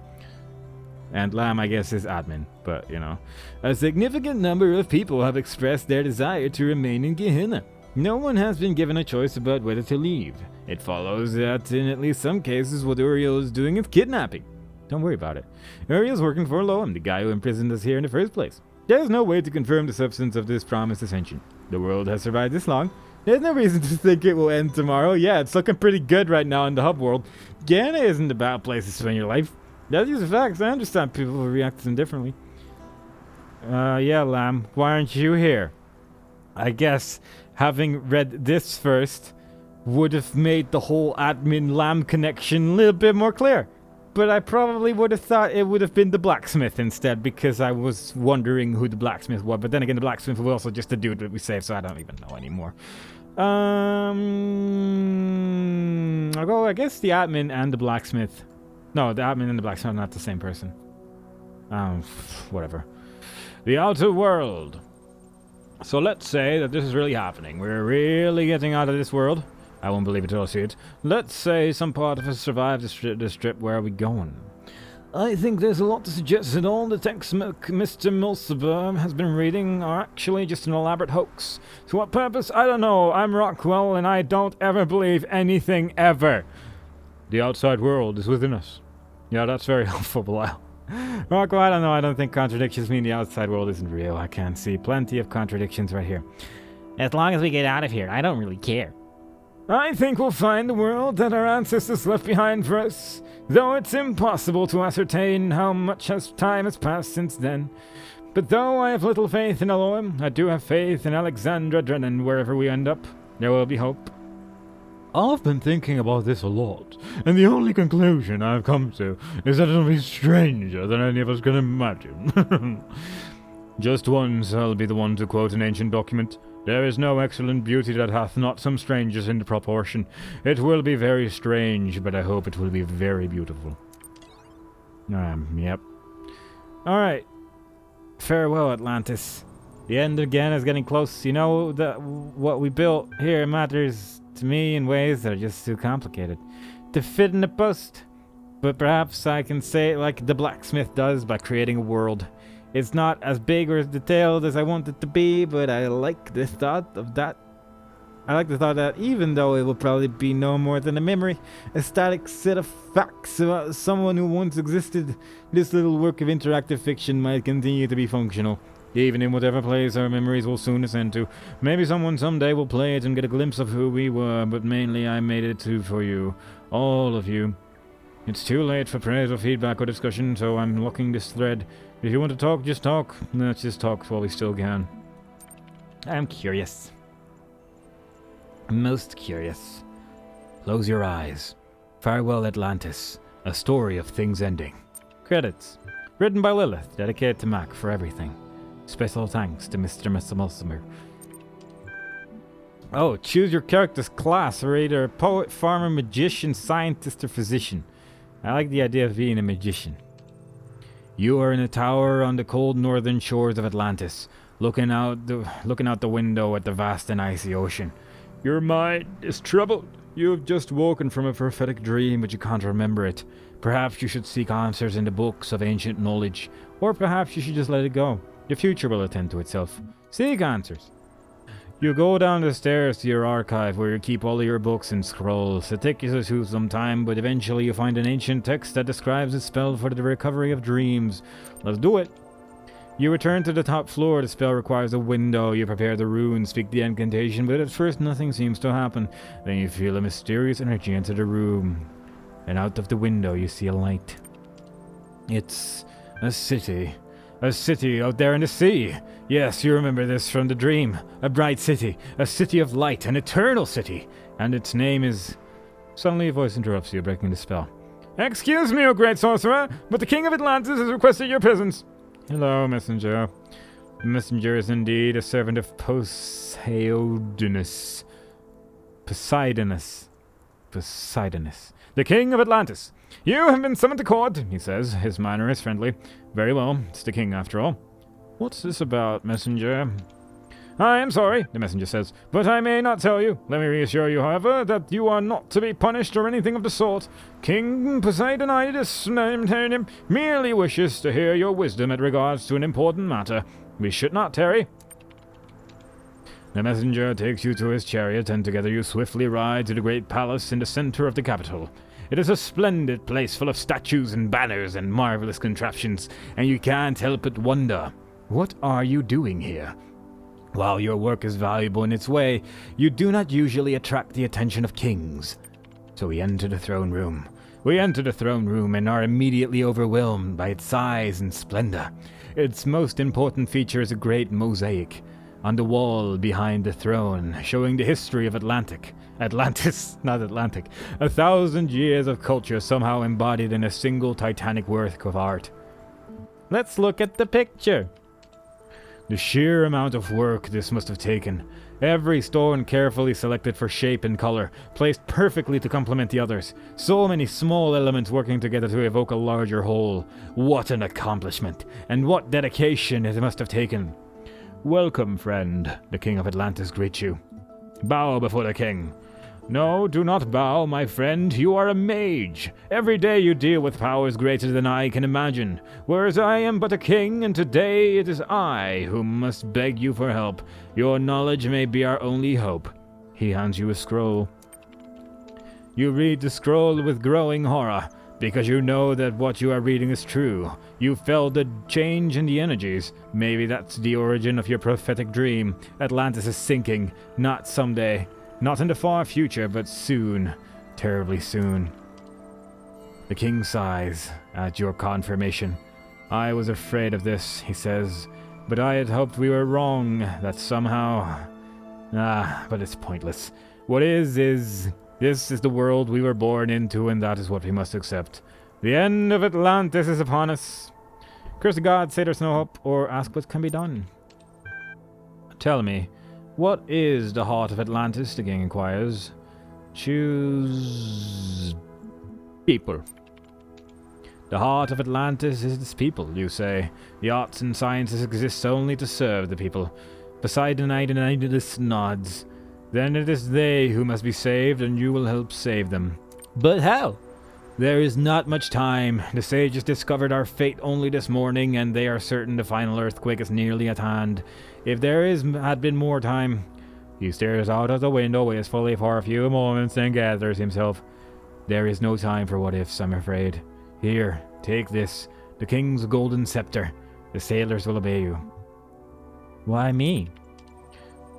And Lamb, I guess, is admin, but, you know. A significant number of people have expressed their desire to remain in Gehenna. No one has been given a choice about whether to leave. It follows that in at least some cases what Uriel is doing is kidnapping. Don't worry about it. Uriel's working for Loam, the guy who imprisoned us here in the first place. There's no way to confirm the substance of this promised ascension. The world has survived this long. There's no reason to think it will end tomorrow. Yeah, it's looking pretty good right now in the hub world. Gehenna isn't a bad place to spend your life. That's just facts. I understand people will react to them differently. Yeah, Lamb, why aren't you here? I guess having read this first would have made the whole admin Lamb connection a little bit more clear. But I probably would have thought it would have been the blacksmith instead, because I was wondering who the blacksmith was. But then again, the blacksmith was also just a dude that we saved, so I don't even know anymore. I'll go, I guess, the admin and the blacksmith. No, the admin and the blacksmith are not the same person. Whatever. The outer world. So let's say that this is really happening. We're really getting out of this world. I won't believe it till I see it. Let's say some part of us survived this trip. Where are we going? I think there's a lot to suggest that all the texts Mr. Mulciber has been reading are actually just an elaborate hoax. To what purpose? I don't know. I'm Rockwell, and I don't ever believe anything ever. The outside world is within us. Yeah, that's very helpful, Belial. Rockwell, I don't know. I don't think contradictions mean the outside world isn't real. I can see plenty of contradictions right here. As long as we get out of here, I don't really care. I think we'll find the world that our ancestors left behind for us, though it's impossible to ascertain how much time has passed since then. But though I have little faith in Elohim, I do have faith in Alexandra Drennan. Wherever we end up, there will be hope. I've been thinking about this a lot, and the only conclusion I've come to is that it'll be stranger than any of us can imagine. Just once I'll be the one to quote an ancient document. There is no excellent beauty that hath not some strangers in the proportion. It will be very strange, but I hope it will be very beautiful. Yep. Alright. Farewell, Atlantis. The end again is getting close. You know that what we built here matters to me in ways that are just too complicated to fit in a post. But perhaps I can say it like the blacksmith does by creating a world. It's not as big or as detailed as I want it to be, but I like the thought of that. I like the thought that even though it will probably be no more than a memory, a static set of facts about someone who once existed, this little work of interactive fiction might continue to be functional. Even in whatever place our memories will soon ascend to. Maybe someone someday will play it and get a glimpse of who we were, but mainly I made it for you. All of you. It's too late for praise or feedback or discussion, so I'm locking this thread. If you want to talk, just talk. Let's just talk while we still can. I'm curious. Most curious. Close your eyes. Farewell, Atlantis. A story of things ending. Credits. Written by Lilith, dedicated to Mac for everything. Special thanks to Mr. Mulciber. Oh, choose your character's class. Are either a poet, farmer, magician, scientist, or physician. I like the idea of being a magician. You are in a tower on the cold northern shores of Atlantis, looking out the window at the vast and icy ocean. Your mind is troubled. You have just woken from a prophetic dream, but you can't remember it. Perhaps you should seek answers in the books of ancient knowledge, or perhaps you should just let it go. The future will attend to itself. Seek answers. You go down the stairs to your archive where you keep all of your books and scrolls. It takes you some time, but eventually you find an ancient text that describes a spell for the recovery of dreams. Let's do it. You return to the top floor. The spell requires a window. You prepare the rune, speak the incantation, but at first nothing seems to happen. Then you feel a mysterious energy enter the room, and out of the window you see a light. It's a city. A city out there in the sea. Yes, you remember this from the dream. A bright city. A city of light. An eternal city. And its name is... Suddenly a voice interrupts you, breaking the spell. Excuse me, O great sorcerer, but the king of Atlantis has requested your presence. Hello, messenger. The messenger is indeed a servant of Poseidonus. Poseidonus. The king of Atlantis. You have been summoned to court, he says. His manner is friendly. Very well, it's the king after all. What's this about, messenger? I am sorry, the messenger says, but I may not tell you. Let me reassure you, however, that you are not to be punished or anything of the sort. King Poseidonitis merely wishes to hear your wisdom in regards to an important matter. We should not tarry. The messenger takes you to his chariot, and together you swiftly ride to the great palace in the center of the capital. It is a splendid place full of statues and banners and marvelous contraptions, and you can't help but wonder, what are you doing here? While your work is valuable in its way, you do not usually attract the attention of kings. So we enter the throne room. And are immediately overwhelmed by its size and splendor. Its most important feature is a great mosaic on the wall behind the throne, showing the history of Atlantis, not Atlantic. 1,000 years of culture somehow embodied in a single titanic work of art. Let's look at the picture. The sheer amount of work this must have taken. Every stone carefully selected for shape and color, placed perfectly to complement the others. So many small elements working together to evoke a larger whole. What an accomplishment, and what dedication it must have taken. Welcome, friend, the king of Atlantis greets you. Bow before the king. No, do not bow, my friend. You are a mage. Every day you deal with powers greater than I can imagine, whereas I am but a king, and today it is I who must beg you for help. Your knowledge may be our only hope. He hands you a scroll. You read the scroll with growing horror, because you know that what you are reading is true. You felt the change in the energies. Maybe that's the origin of your prophetic dream. Atlantis is sinking, not someday. Not in the far future, but soon. Terribly soon. The king sighs at your confirmation. I was afraid of this, he says, but I had hoped we were wrong, that somehow... but it's pointless. What is, this is the world we were born into, and that is what we must accept. The end of Atlantis is upon us. Curse the gods, say there's no hope, or ask what can be done. Tell me, what is the heart of Atlantis, the king inquires. Choose... people. The heart of Atlantis is its people, you say. The arts and sciences exist only to serve the people. Poseidonitis nods. Then it is they who must be saved, and you will help save them. But how? There is not much time. The sages discovered our fate only this morning, and they are certain the final earthquake is nearly at hand. If there had been more time... He stares out of the window wistfully for a few moments, then gathers himself. There is no time for what-ifs, I'm afraid. Here, take this, the king's golden scepter. The sailors will obey you. Why me?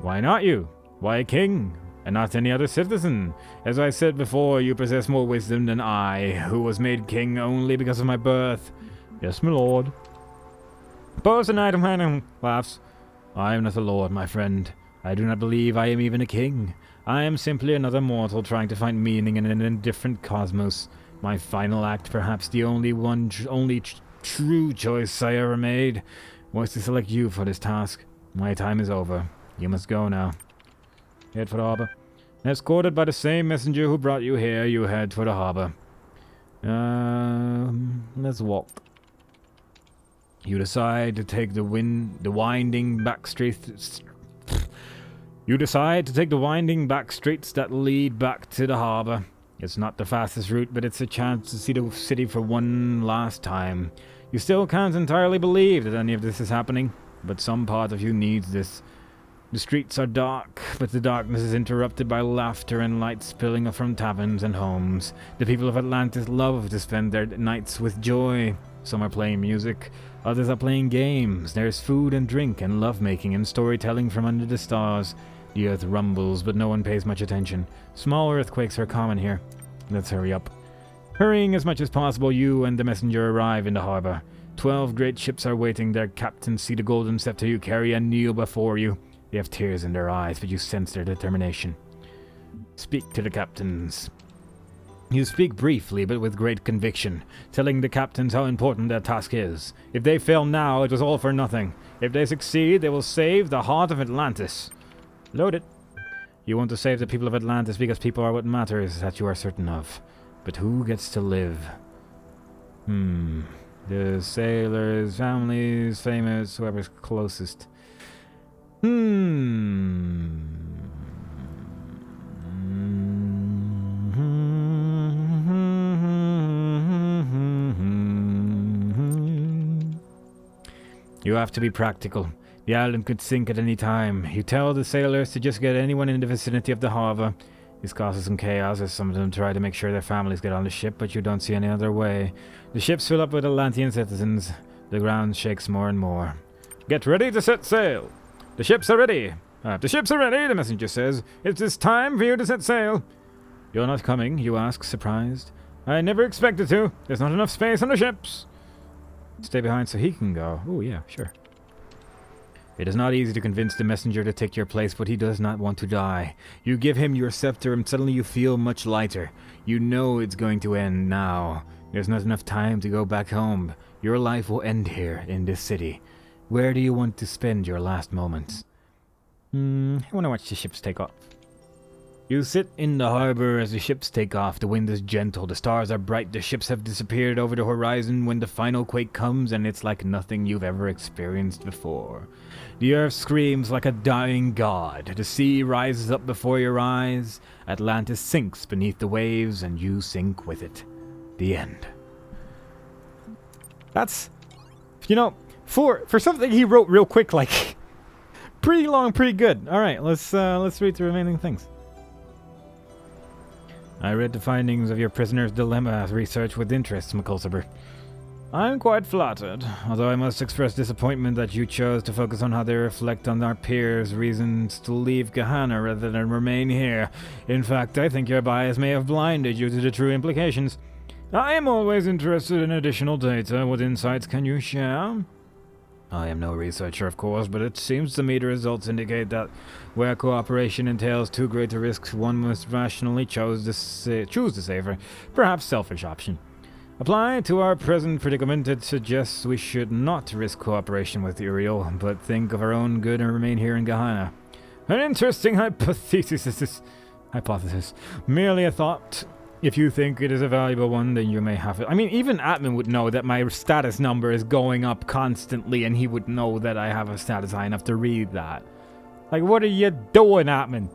Why not you? Why a king, and not any other citizen? As I said before, you possess more wisdom than I, who was made king only because of my birth. Yes, my lord. Poseidon laughs. I am not a lord, my friend. I do not believe I am even a king. I am simply another mortal trying to find meaning in an indifferent cosmos. My final act, perhaps the only true choice I ever made, was to select you for this task. My time is over. You must go now. Head for the harbor. Escorted by the same messenger who brought you here, you head for the harbor. Let's walk. You decide to take the winding back streets. You decide to take the winding back streets that lead back to the harbor. It's not the fastest route, but it's a chance to see the city for one last time. You still can't entirely believe that any of this is happening, but some part of you needs this. The streets are dark, but the darkness is interrupted by laughter and light spilling from taverns and homes. The people of Atlantis love to spend their nights with joy. Some are playing music, others are playing games. There's food and drink and lovemaking and storytelling from under the stars. The earth rumbles, but no one pays much attention. Small earthquakes are common here. Let's hurry up. Hurrying as much as possible, you and the messenger arrive in the harbor. 12 great ships are waiting. Their captains see the golden scepter you carry and kneel before you. They have tears in their eyes, but you sense their determination. Speak to the captains. You speak briefly, but with great conviction, telling the captains how important their task is. If they fail now, it was all for nothing. If they succeed, they will save the heart of Atlantis. Loaded. You want to save the people of Atlantis because people are what matters, that you are certain of. But who gets to live? The sailors, families, famous, whoever's closest. You have to be practical. The island could sink at any time. You tell the sailors to just get anyone in the vicinity of the harbor. This causes some chaos as some of them try to make sure their families get on the ship, but you don't see any other way. The ships fill up with Atlantean citizens. The ground shakes more and more. Get ready to set sail. The ships are ready. The ships are ready, the messenger says. It is time for you to set sail. You're not coming, you ask, surprised. I never expected to. There's not enough space on the ships. Stay behind so he can go. Oh, yeah, sure. It is not easy to convince the messenger to take your place, but he does not want to die. You give him your scepter and suddenly you feel much lighter. You know it's going to end now. There's not enough time to go back home. Your life will end here, in this city. Where do you want to spend your last moments? I want to watch the ships take off. You sit in the harbor as the ships take off. The wind is gentle, the stars are bright, the ships have disappeared over the horizon when the final quake comes, and it's like nothing you've ever experienced before. The earth screams like a dying god. The sea rises up before your eyes. Atlantis sinks beneath the waves, and you sink with it. The end. That's, for something he wrote real quick, like, pretty long, pretty good. All right, let's read the remaining things. I read the findings of your prisoner's dilemma research with interest, McCulciber. I'm quite flattered, although I must express disappointment that you chose to focus on how they reflect on our peers' reasons to leave Gehenna rather than remain here. In fact, I think your bias may have blinded you to the true implications. I am always interested in additional data. What insights can you share? I am no researcher, of course, but it seems to me the results indicate that where cooperation entails too great a risk, one must rationally choose the safer, perhaps selfish option. Applied to our present predicament, it suggests we should not risk cooperation with Uriel, but think of our own good and remain here in Gehenna. An interesting hypothesis. Merely a thought. If you think it is a valuable one, then you may have it. I mean, even Atman would know that my status number is going up constantly, and he would know that I have a status high enough to read that. Like, what are you doing, Atman?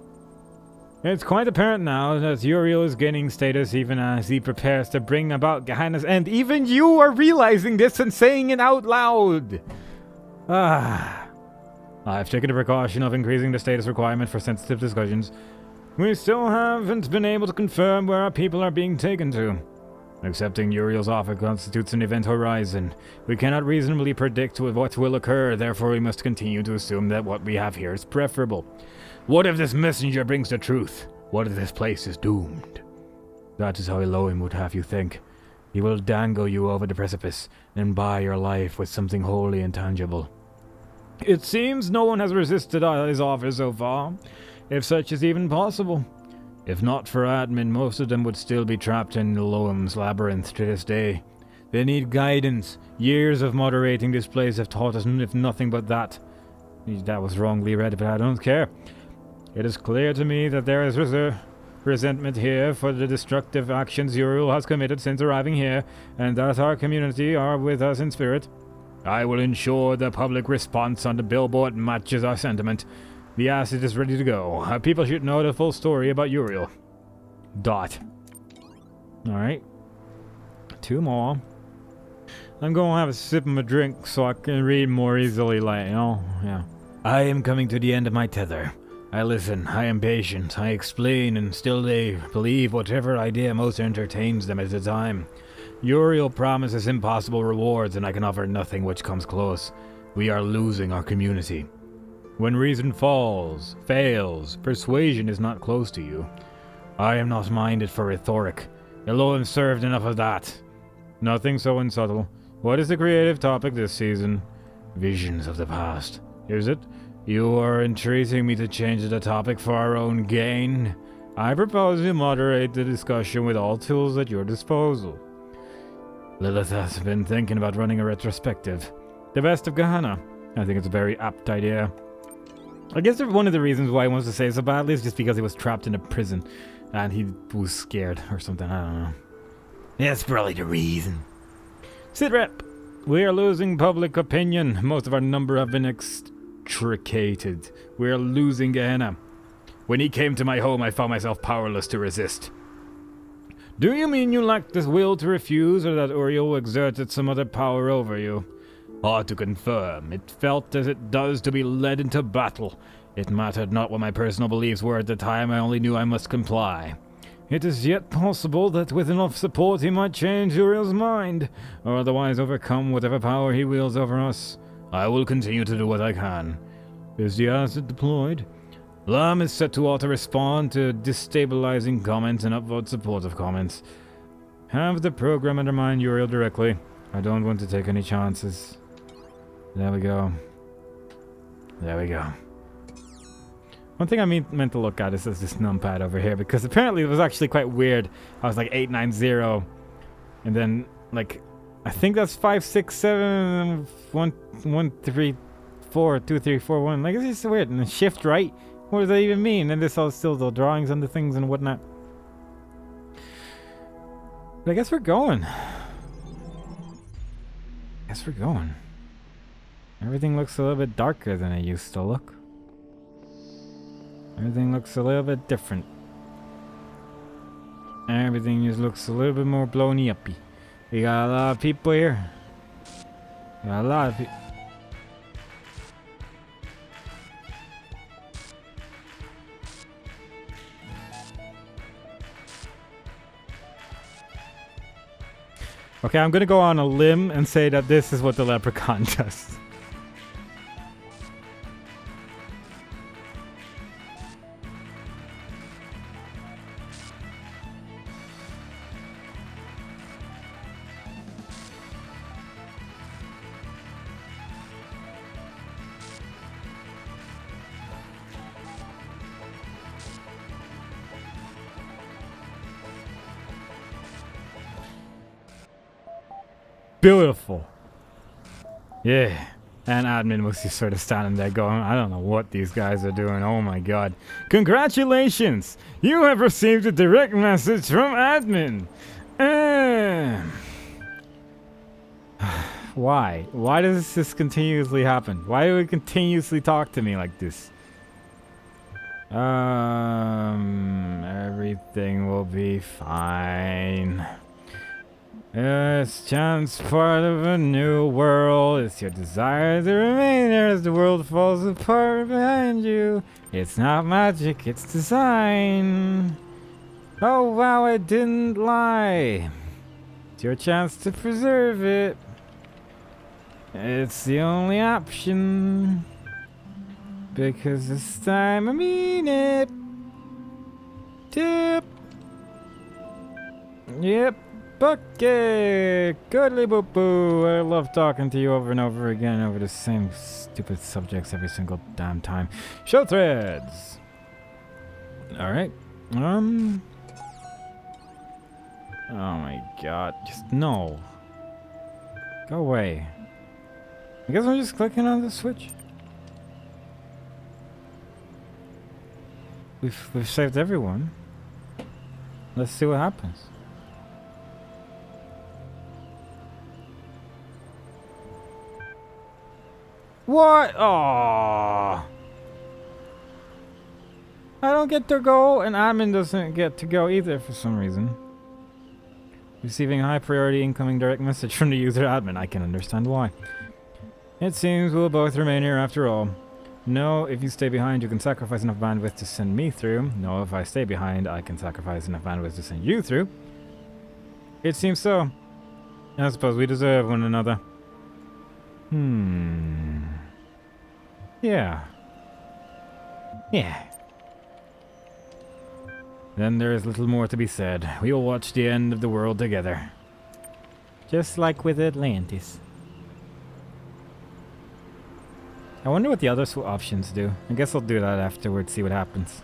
It's quite apparent now that Uriel is gaining status even as he prepares to bring about Gehenna's end. Even you are realizing this and saying it out loud! I've taken the precaution of increasing the status requirement for sensitive discussions. We still haven't been able to confirm where our people are being taken to. Accepting Uriel's offer constitutes an event horizon. We cannot reasonably predict what will occur, therefore we must continue to assume that what we have here is preferable. What if this messenger brings the truth? What if this place is doomed? That is how Elohim would have you think. He will dangle you over the precipice, then buy your life with something wholly intangible. It seems no one has resisted his offer so far, if such is even possible. If not for admin, most of them would still be trapped in Elohim's labyrinth to this day. They need guidance. Years of moderating this place have taught us if nothing but that. That was wrongly read, but I don't care. It is clear to me that there is resentment here for the destructive actions Uriel has committed since arriving here, and that our community are with us in spirit. I will ensure the public response on the billboard matches our sentiment. The acid is ready to go. Our people should know the full story about Uriel. Alright. 2 more. I'm gonna have a sip of my drink so I can read more easily, yeah. I am coming to the end of my tether. I listen, I am patient, I explain, and still they believe whatever idea most entertains them at the time. Uriel promises impossible rewards, and I can offer nothing which comes close. We are losing our community. When reason fails, persuasion is not close to you. I am not minded for rhetoric. Elohim served enough of that. Nothing so unsubtle. What is the creative topic this season? Visions of the past. Is it? You are entreating me to change the topic for our own gain? I propose you moderate the discussion with all tools at your disposal. Lilith has been thinking about running a retrospective. The best of Gehenna. I think it's a very apt idea. I guess one of the reasons why he wants to say it so badly is just because he was trapped in a prison and he was scared or something. I don't know. That's probably the reason. Sitrep, we are losing public opinion. Most of our number have been extricated. We are losing Gehenna. When he came to my home, I found myself powerless to resist. Do you mean you lacked the will to refuse, or that Uriel exerted some other power over you? Hard to confirm. It felt as it does to be led into battle. It mattered not what my personal beliefs were at the time, I only knew I must comply. It is yet possible that with enough support he might change Uriel's mind, or otherwise overcome whatever power he wields over us. I will continue to do what I can. Is the asset deployed? Lam is set to auto-respond to destabilizing comments and upvote supportive comments. Have the program undermine Uriel directly. I don't want to take any chances. There we go. There we go. One thing I meant to look at is this numpad over here, because apparently it was actually quite weird. I was like 890, and then like I think that's 5 6 7 1 1 3 4 2 3 4 1. Like, it's just weird. And then shift right. What does that even mean? And this all still the drawings and the things and whatnot. But I guess we're going. Everything looks a little bit darker than it used to look. Everything looks a little bit different. Everything just looks a little bit more blown uppy. We got a lot of people here. Got a lot of people. Okay, I'm gonna go on a limb and say that this is what the leprechaun does. Beautiful. Yeah. And admin was just sort of standing there going, I don't know what these guys are doing. Oh my god. Congratulations! You have received a direct message from admin. Why? Why does this continuously happen? Why do it continuously talk to me like this? Everything will be fine. It's chance part of a new world. It's your desire to remain there as the world falls apart behind you. It's not magic, it's design. Oh wow, I didn't lie. It's your chance to preserve it. It's the only option. Because this time I mean it. Yep. Bucket! Goodly boo boo! I love talking to you over and over again over the same stupid subjects every single damn time. Show threads! Alright. Oh my god. Just no. Go away. I guess I'm just clicking on the switch. We've saved everyone. Let's see what happens. What? Oh, I don't get to go, and admin doesn't get to go either for some reason. Receiving high priority incoming direct message from the user admin. I can understand why. It seems we'll both remain here after all. No, if you stay behind, you can sacrifice enough bandwidth to send me through. No, if I stay behind, I can sacrifice enough bandwidth to send you through. It seems so. I suppose we deserve one another. Yeah. Then there is little more to be said. We will watch the end of the world together. Just like with Atlantis. I wonder what the other options do. I guess I'll do that afterwards, see what happens.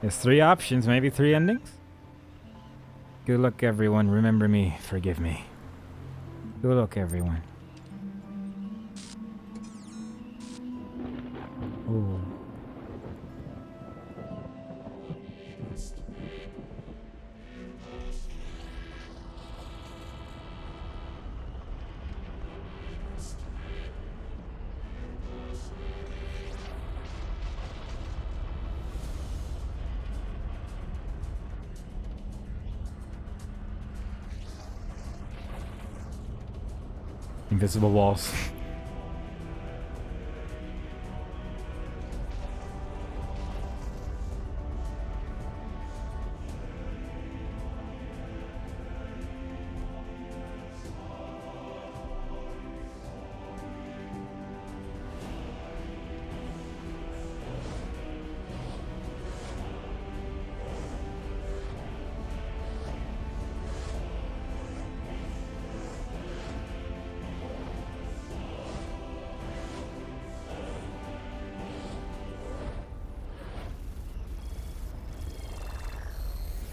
There's 3 options, maybe 3 endings? Good luck, everyone. Remember me. Forgive me. Good luck, everyone. Ooh. Invisible walls.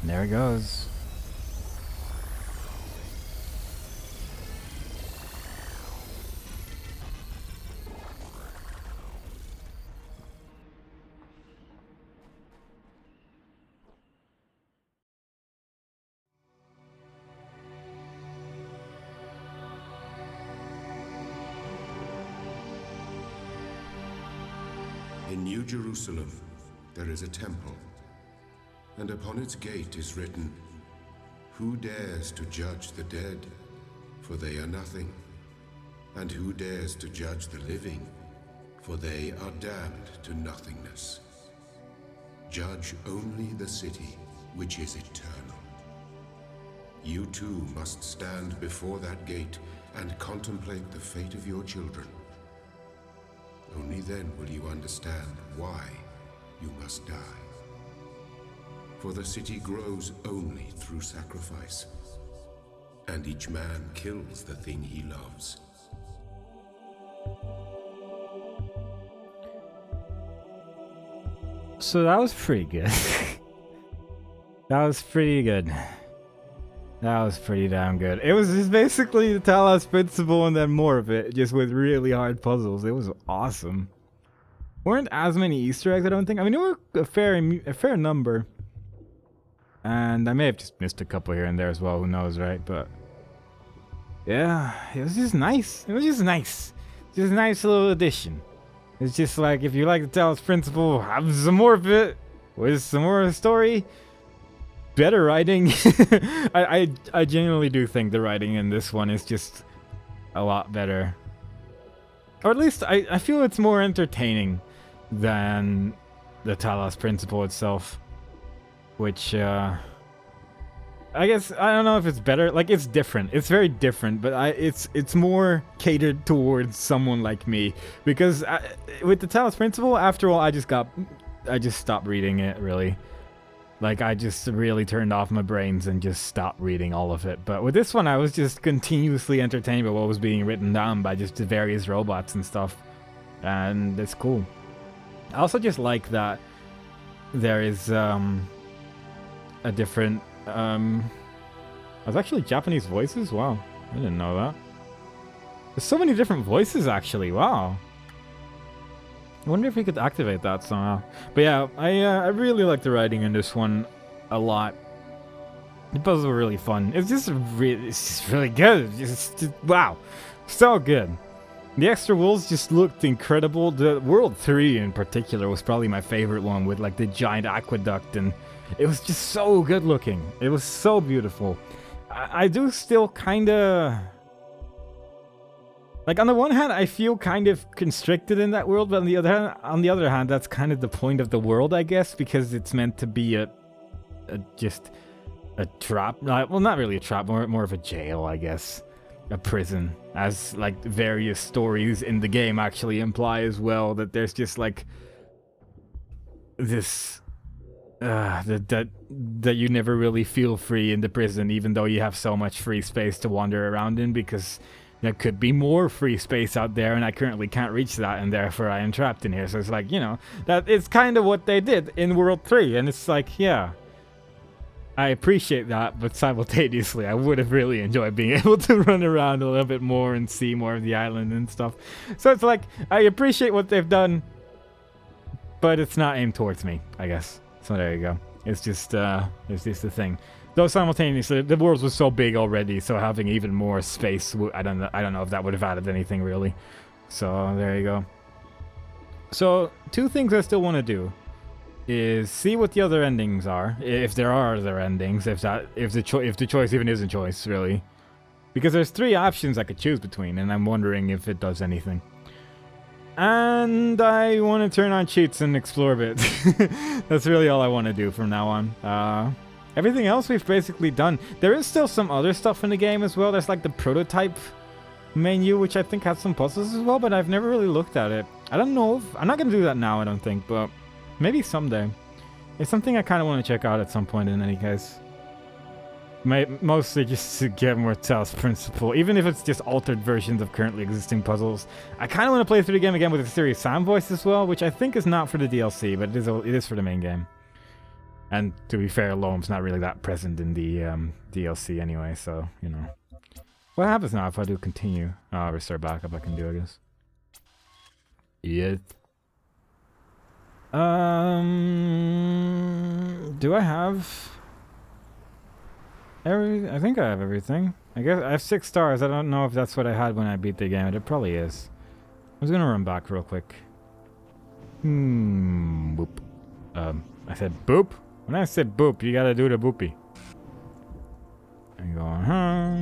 There it goes. In New Jerusalem, there is a temple, and upon its gate is written, "Who dares to judge the dead? For they are nothing. And who dares to judge the living? For they are damned to nothingness. Judge only the city, which is eternal. You too must stand before that gate and contemplate the fate of your children. Only then will you understand why you must die. For the city grows only through sacrifice, and each man kills the thing he loves." So that was pretty good. That was pretty good. That was pretty damn good. It was just basically the Talos Principle and then more of it, just with really hard puzzles. It was awesome. Weren't as many Easter eggs, I don't think. I mean, there were a fair number. And I may have just missed a couple here and there as well, who knows, right? But yeah, it was just nice. It was just nice. Just a nice little addition. It's just like, if you like the Talos Principle, have some more of it with some more story. Better writing. I genuinely do think the writing in this one is just a lot better. Or at least I feel it's more entertaining than the Talos Principle itself. Which, I guess, I don't know if it's better. Like, it's different. It's very different, but it's more catered towards someone like me. Because with the Talos Principle, after all, I just stopped reading it, really. Like, I just really turned off my brains and just stopped reading all of it. But with this one, I was just continuously entertained by what was being written down by just the various robots and stuff. And it's cool. I also just like that there is, a different, there's actually Japanese voices? Wow, I didn't know that. There's so many different voices, actually, wow. I wonder if we could activate that somehow. But yeah, I really like the writing in this one a lot. The puzzles were really fun. It's just really good. Just wow, so good. The extra worlds just looked incredible. The World 3 in particular was probably my favorite one, with like the giant aqueduct, and it was just so good looking. It was so beautiful. I do still kind of... Like, on the one hand, I feel kind of constricted in that world, but on the other hand, that's kind of the point of the world, I guess, because it's meant to be just a trap. Well, not really a trap, more of a jail, I guess. A prison, as like various stories in the game actually imply as well, that there's just like this that you never really feel free in the prison, even though you have so much free space to wander around in, because there could be more free space out there, and I currently can't reach that, and therefore I am trapped in here. So it's like, you know, that it's kind of what they did in World 3, and it's like, yeah, I appreciate that, but simultaneously, I would have really enjoyed being able to run around a little bit more and see more of the island and stuff. So it's like, I appreciate what they've done, but it's not aimed towards me, I guess. So there you go. It's just the thing. Though simultaneously, the world was so big already, so having even more space, I don't know if that would have added anything really. So there you go. So 2 things I still want to do is see what the other endings are, if there are other endings, if the choice even is a choice really, because there's 3 options I could choose between, and I'm wondering if it does anything. And I want to turn on cheats and explore a bit. That's really all I want to do from now on. Everything else we've basically done. There is still some other stuff in the game as well. There's like the prototype menu, which I think has some puzzles as well, but I've never really looked at it. I don't know if... I'm not going to do that now, I don't think, but maybe someday. It's something I kind of want to check out at some point in any case. Mostly just to get more Talos Principle, even if it's just altered versions of currently existing puzzles. I kind of want to play through the game again with a serious sound voice as well, which I think is not for the DLC, but it is for the main game. And to be fair, Loam's not really that present in the DLC anyway, so, you know. What happens now if I do continue? Oh, restart backup I can do, I guess. Yeah. Do I have... I think I have everything. I guess I have 6 stars. I don't know if that's what I had when I beat the game. It probably is. I was gonna run back real quick. Boop. I said boop? When I said boop, you gotta do the boopy. And go, I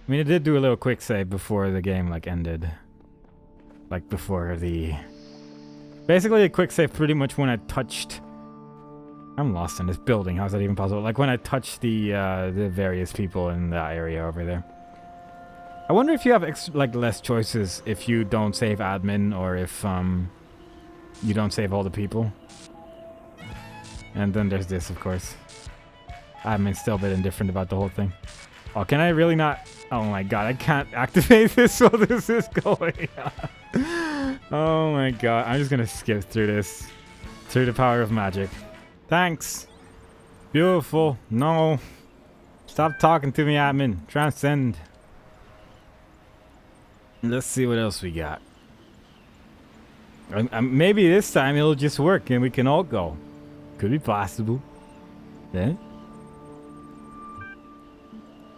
mean, it did do a little quick save before the game, like, ended. Like, before the... Basically, a quick save pretty much when I touched... I'm lost in this building. How's that even possible? Like, when I touched the various people in that area over there. I wonder if you have, less choices if you don't save admin, or if, you don't save all the people. And then there's this, of course. Admin's still a bit indifferent about the whole thing. Oh, can I really not... Oh my god, I can't activate this while this is going on. Oh my god, I'm just gonna skip through this. Through the power of magic. Thanks. Beautiful. No. Stop talking to me, admin. Transcend. Let's see what else we got. Maybe this time it'll just work and we can all go. Could be possible. Yeah?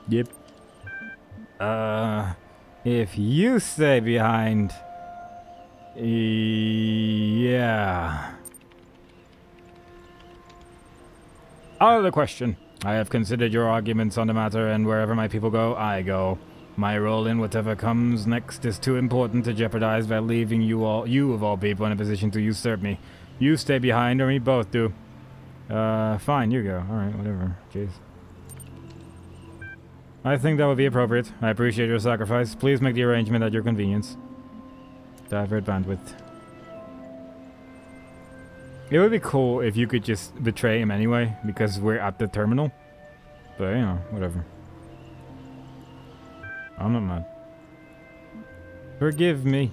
Yep. If you stay behind... Yeah... Out of the question. I have considered your arguments on the matter, and wherever my people go, I go. My role in whatever comes next is too important to jeopardize by leaving you of all people in a position to usurp me. You stay behind, or we both do. Fine, you go. Alright, whatever. Jeez. I think that would be appropriate. I appreciate your sacrifice. Please make the arrangement at your convenience. Divert bandwidth. It would be cool if you could just betray him anyway, because we're at the terminal. But, you know, whatever. I'm not mad. Forgive me.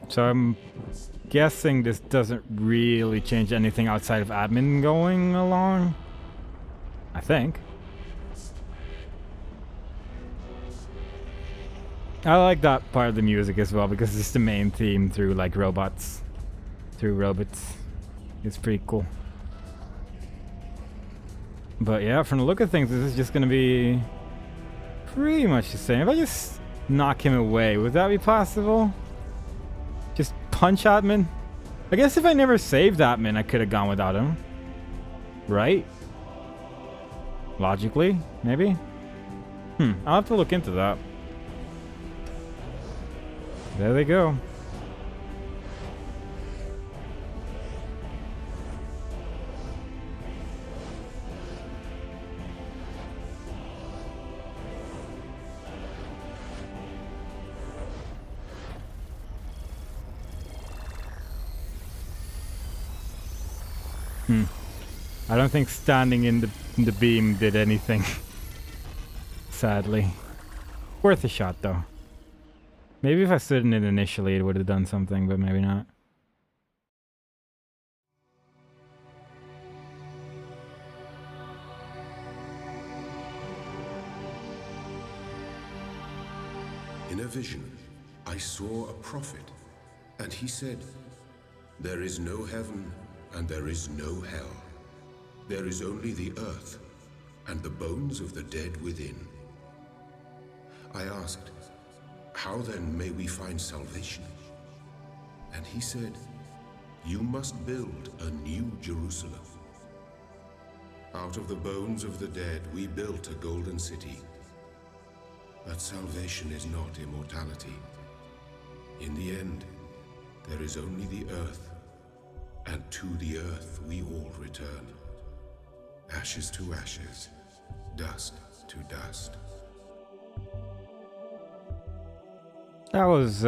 So I'm guessing this doesn't really change anything outside of admin going along. I think. I like that part of the music as well, because it's the main theme through, like, robots. Through robots. It's pretty cool. But yeah, from the look of things, this is just gonna be pretty much the same. If I just knock him away, would that be possible? Just punch admin? I guess if I never saved admin, I could have gone without him. Right? Logically, maybe? I'll have to look into that. There they go. I don't think standing in the beam did anything. Sadly. Worth a shot, though. Maybe if I stood in it initially, it would have done something, but maybe not. In a vision, I saw a prophet, and he said, "There is no heaven, and there is no hell. There is only the earth, and the bones of the dead within." I asked, "How then may we find salvation?" And he said, "You must build a new Jerusalem. Out of the bones of the dead we built a golden city. But salvation is not immortality. In the end, there is only the earth, and to the earth we all return. Ashes to ashes, dust to dust." That was,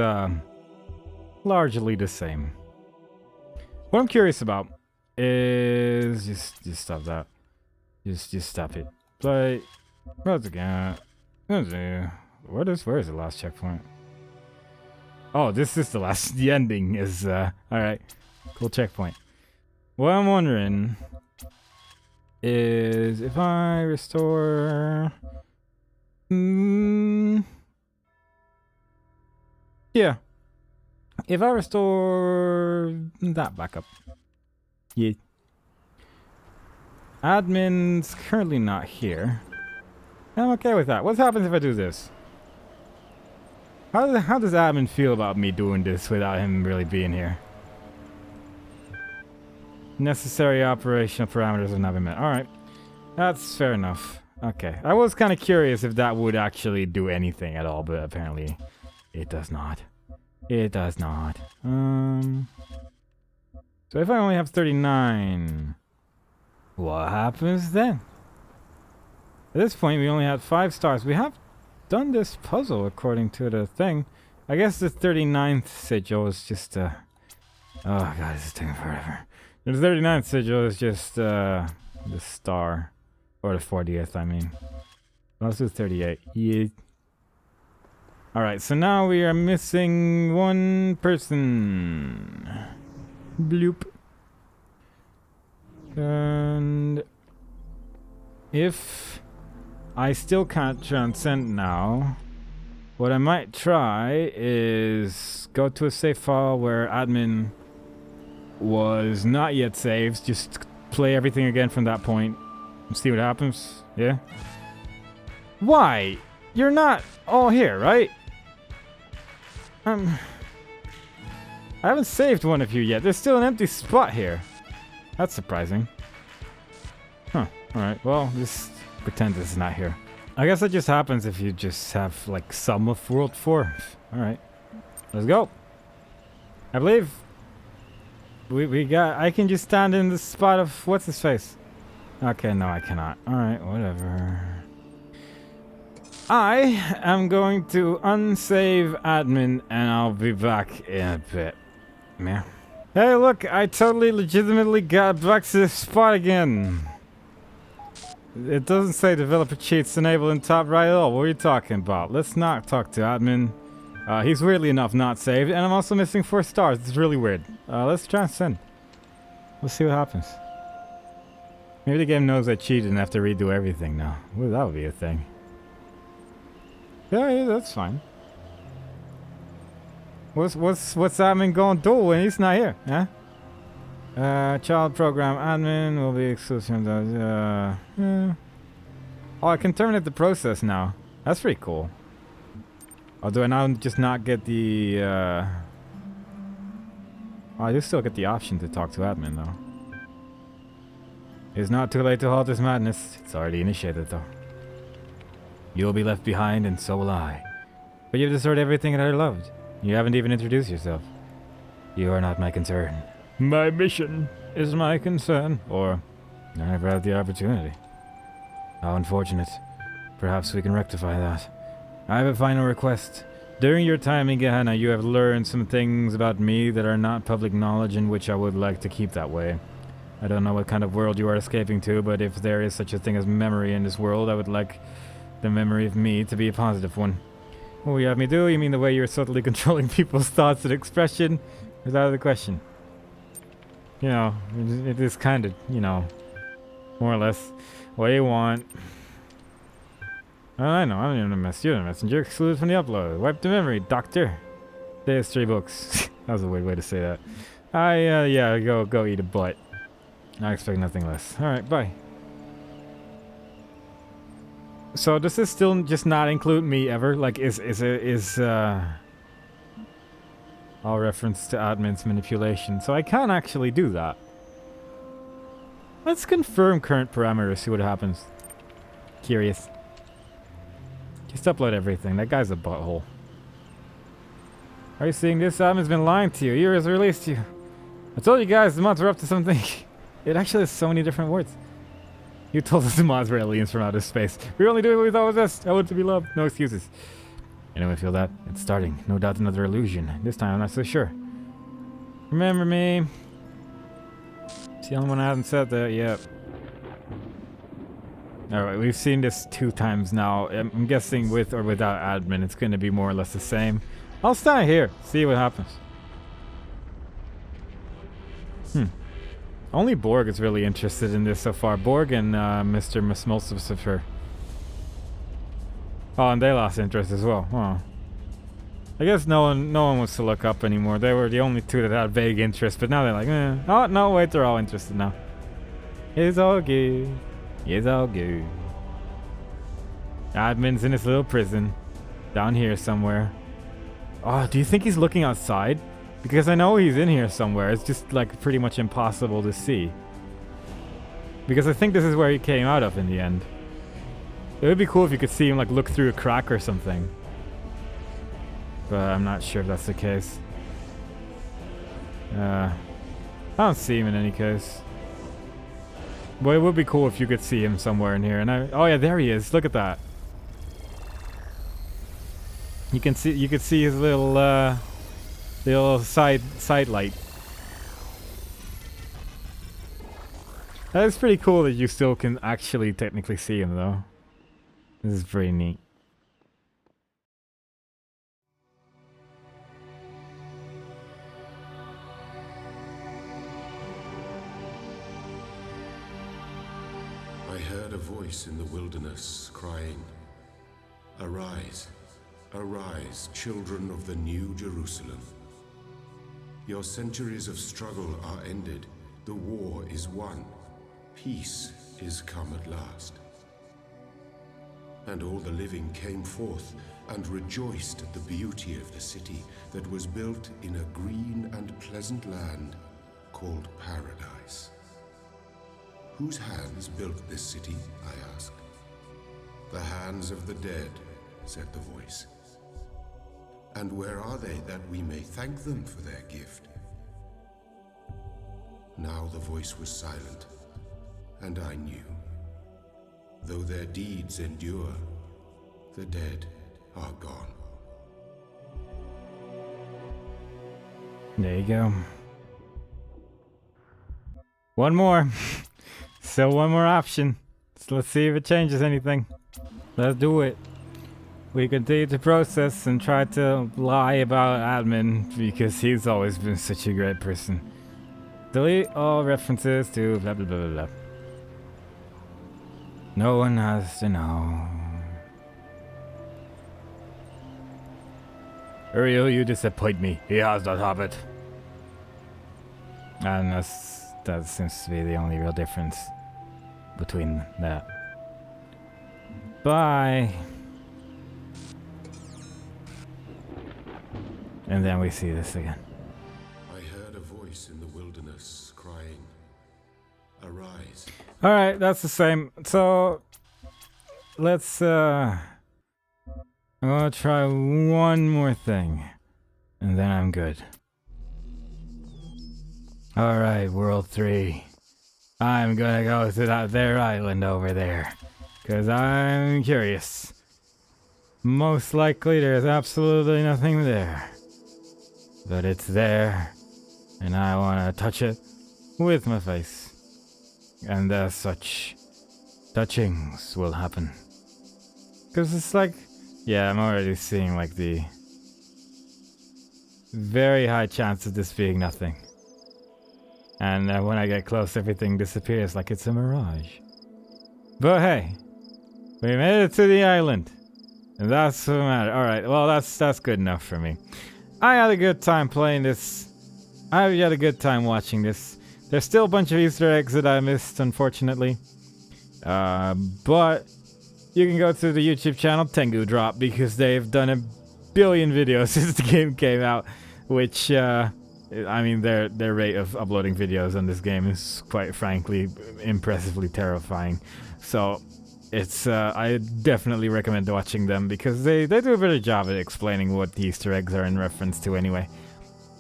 largely the same. What I'm curious about is... Just stop that. Just stop it. Play. Once again. Where is the last checkpoint? Oh, this is the last. The ending is, alright. Cool checkpoint. What I'm wondering is if I restore... yeah. If I restore that back up. Yeah. Admin's currently not here. I'm okay with that. What happens if I do this? How does admin feel about me doing this without him really being here? Necessary operational parameters have not been met. Alright. That's fair enough. Okay. I was kind of curious if that would actually do anything at all, but apparently it does not. It does not. So if I only have 39, what happens then? At this point, we only had 5 stars. We have done this puzzle according to the thing. I guess the 39th sigil is just, oh god, this is taking forever. The 39th sigil is just, the star. Or the 40th, I mean. Let's do 38. Yeah. Alright, so now we are missing one person. Bloop. And if I still can't transcend now, what I might try is go to a save file where admin was not yet saved. Just play everything again from that point and see what happens. Yeah? Why? You're not all here, right? I haven't saved one of you yet. There's still an empty spot here. That's surprising. Huh. Alright, well, just pretend this is not here. I guess that just happens if you just have, like, some of World 4. Alright. Let's go. I believe we got... I can just stand in the spot of... What's his face? Okay, no, I cannot. Alright, whatever. I am going to unsave admin and I'll be back in a bit. Yeah. Hey, look, I totally legitimately got back to this spot again. It doesn't say developer cheats enabled in top right at all. What are you talking about? Let's not talk to admin. He's weirdly enough not saved, and I'm also missing 4 stars. It's really weird. Let's transcend. Let's see what happens. Maybe the game knows I cheated and have to redo everything now. Well, that would be a thing. Yeah, that's fine. What's admin gonna do when he's not here, huh? Child program admin will be exclusive. Yeah. Oh, I can terminate the process now. That's pretty cool. Oh, do I now just not get the? Oh, I do still get the option to talk to admin though. It's not too late to halt this madness. It's already initiated though. You'll be left behind, and so will I. But you've destroyed everything that I loved. You haven't even introduced yourself. You are not my concern. My mission is my concern. Or, I never had the opportunity. How unfortunate. Perhaps we can rectify that. I have a final request. During your time in Gehenna, you have learned some things about me that are not public knowledge and which I would like to keep that way. I don't know what kind of world you are escaping to, but if there is such a thing as memory in this world, I would like the memory of me to be a positive one. What will you have me do? You mean the way you're subtly controlling people's thoughts and expression? Is out of the question. You know, it is kind of, you know, more or less what you want. Oh, I know, I'm in a mess. You're a messenger. Excluded from the upload. Wipe the memory, doctor. There's 3 books. That was a weird way to say that. Yeah, go eat a butt. I expect nothing less. Alright, bye. So does this still just not include me ever? Like, is all reference to admin's manipulation. So I can actually do that. Let's confirm current parameters, see what happens. Curious. Just upload everything. That guy's a butthole. Are you seeing this? Admin's been lying to you. Year has released you. I told you guys the mods were up to something. It actually has so many different words. You told us the mods were aliens from outer space. We were only doing what we thought was best. I want to be loved. No excuses. Anyone feel that? It's starting. No doubt another illusion. This time I'm not so sure. Remember me. It's the only one I haven't said that yet. Alright, we've seen this 2 times now. I'm guessing with or without admin, it's going to be more or less the same. I'll stand here. See what happens. Only Borg is really interested in this so far. Borg and Mr. Smolsifer. Oh, and they lost interest as well. Oh. I guess no one wants to look up anymore. They were the only 2 that had vague interest, but now they're like, eh. Oh, no, wait, they're all interested now. It's all good. It's all good. Admin's in his little prison. Down here somewhere. Oh, do you think he's looking outside? Because I know he's in here somewhere. It's just like pretty much impossible to see. Because I think this is where he came out of in the end. It would be cool if you could see him like look through a crack or something. But I'm not sure if that's the case. I don't see him in any case. But it would be cool if you could see him somewhere in here. And oh yeah, there he is. Look at that. You could see his little side light. That is pretty cool that you still can actually technically see him though. This is pretty neat. I heard a voice in the wilderness crying, "Arise, arise, children of the New Jerusalem. Your centuries of struggle are ended. The war is won. Peace is come at last." And all the living came forth and rejoiced at the beauty of the city that was built in a green and pleasant land called Paradise. Whose hands built this city? I asked. The hands of the dead, said the voice. And where are they that we may thank them for their gift? Now the voice was silent, and I knew. Though their deeds endure, the dead are gone. There you go. One more. Still one more option. So let's see if it changes anything. Let's do it. We continue to process and try to lie about admin because he's always been such a great person. Delete all references to blah blah blah blah blah. No one has to know. Uriel, you disappoint me. He has that habit. And that seems to be the only real difference between that. Bye. And then we see this again. I heard a voice in the wilderness crying, "Arise." Alright, that's the same. So let's I'm gonna try one more thing. And then I'm good. Alright, World 3. I'm gonna go to that their island over there. 'Cause I'm curious. Most likely there's absolutely nothing there. But it's there. And I wanna touch it with my face. and such touchings will happen. Because it's like, yeah, I'm already seeing like the very high chance of this being nothing. And when I get close, everything disappears like it's a mirage. But hey, we made it to the island. And that's what matters. Alright, well that's good enough for me. I had a good time playing this. I had a good time watching this. There's still a bunch of Easter eggs that I missed, unfortunately. But you can go to the YouTube channel Tengu Drop because they've done a billion videos since the game came out, which I mean their rate of uploading videos on this game is quite frankly impressively terrifying. So it's I definitely recommend watching them because they do a better job at explaining what the Easter eggs are in reference to anyway.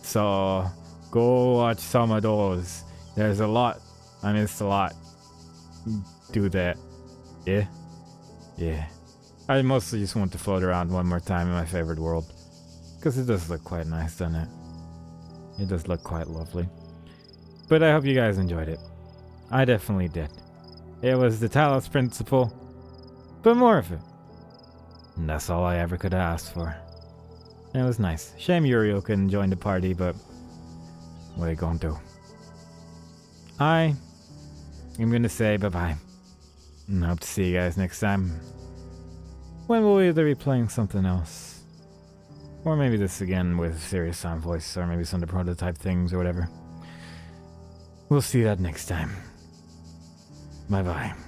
So go watch some of those. There's a lot. I missed a lot. Do that. Yeah? Yeah. I mostly just want to float around one more time in my favorite world. Because it does look quite nice, doesn't it? It does look quite lovely. But I hope you guys enjoyed it. I definitely did. It was the Talos Principle, but more of it. And that's all I ever could have asked for. And it was nice. Shame Uriel couldn't join the party, but what are you gonna do? I am gonna say bye-bye. And hope to see you guys next time. When we'll either be playing something else, or maybe this again with serious sound voice, or maybe some of the prototype things or whatever. We'll see that next time. Bye-bye.